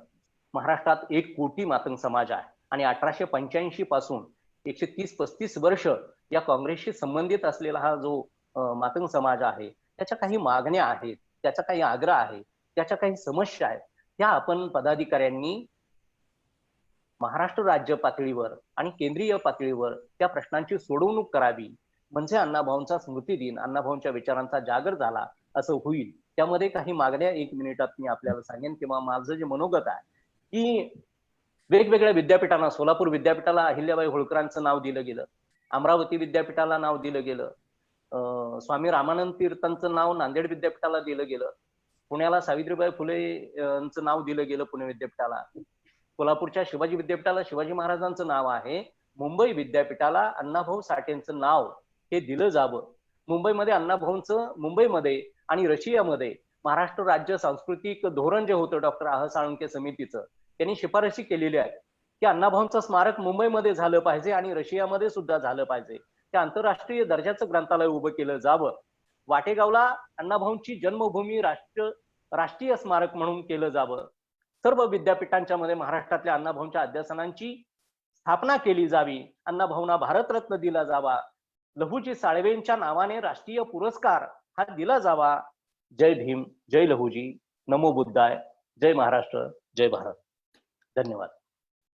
महाराष्ट्रात 1 कोटी मातंग समाज आहे आणि 1885 पासून 130-35 वर्ष या काँग्रेसशी संबंधित असलेला हा जो मातंग समाज आहे त्याच्या काही मागण्या आहेत, त्याचा काही आग्रह आहे, त्याच्या काही समस्या आहेत, त्या आपण पदाधिकाऱ्यांनी महाराष्ट्र राज्य पातळीवर आणि केंद्रीय पातळीवर त्या प्रश्नांची सोडवणूक करावी. म्हणजे अण्णाभाऊंचा स्मृती दिन, अण्णाभाऊंच्या विचारांचा जागर झाला असं होईल. त्यामध्ये काही मागण्या 1 मिनिटात मी आपल्याला सांगेन किंवा माझं जे मनोगत आहे की वेगवेगळ्या विद्यापीठांना, सोलापूर विद्यापीठाला अहिल्याबाई होळकरांचं नाव दिलं गेलं, अमरावती विद्यापीठाला नाव दिलं गेलं, स्वामी रामानंद तीर्थांचं नाव नांदेड विद्यापीठाला दिलं गेलं, पुण्याला सावित्रीबाई फुले यांचं नाव दिलं गेलं पुणे विद्यापीठाला, कोल्हापूरच्या शिवाजी विद्यापीठाला शिवाजी महाराजांचं नाव आहे, मुंबई विद्यापीठाला अण्णाभाऊ साठेंचं नाव हे दिलं जावं. मुंबईमध्ये अण्णाभाऊंचं मुंबईमध्ये आणि रशियामध्ये महाराष्ट्र राज्य सांस्कृतिक धोरण जे होतं डॉक्टर आह साळुंके समितीचं त्यांनी शिफारशी केलेली आहे की अण्णाभाऊंचं स्मारक मुंबईमध्ये झालं पाहिजे आणि रशियामध्ये सुद्धा झालं पाहिजे. त्या आंतरराष्ट्रीय दर्जाचं ग्रंथालय उभं केलं जावं. वाटेगावला अण्णाभाऊंची जन्मभूमी राष्ट्रीय स्मारक म्हणून केलं जावं. सर्व विद्यापीठांच्या मध्ये महाराष्ट्रातल्या अण्णाभाऊंच्या अध्यासनांची स्थापना केली जावी. अण्णाभाऊंना भारतरत्न दिला जावा. लहुजी साळवेंच्या नावाने राष्ट्रीय पुरस्कार हा दिला जावा. जय भीम, जय लहुजी, नमो बुद्धाय, जय महाराष्ट्र, जय भारत. धन्यवाद.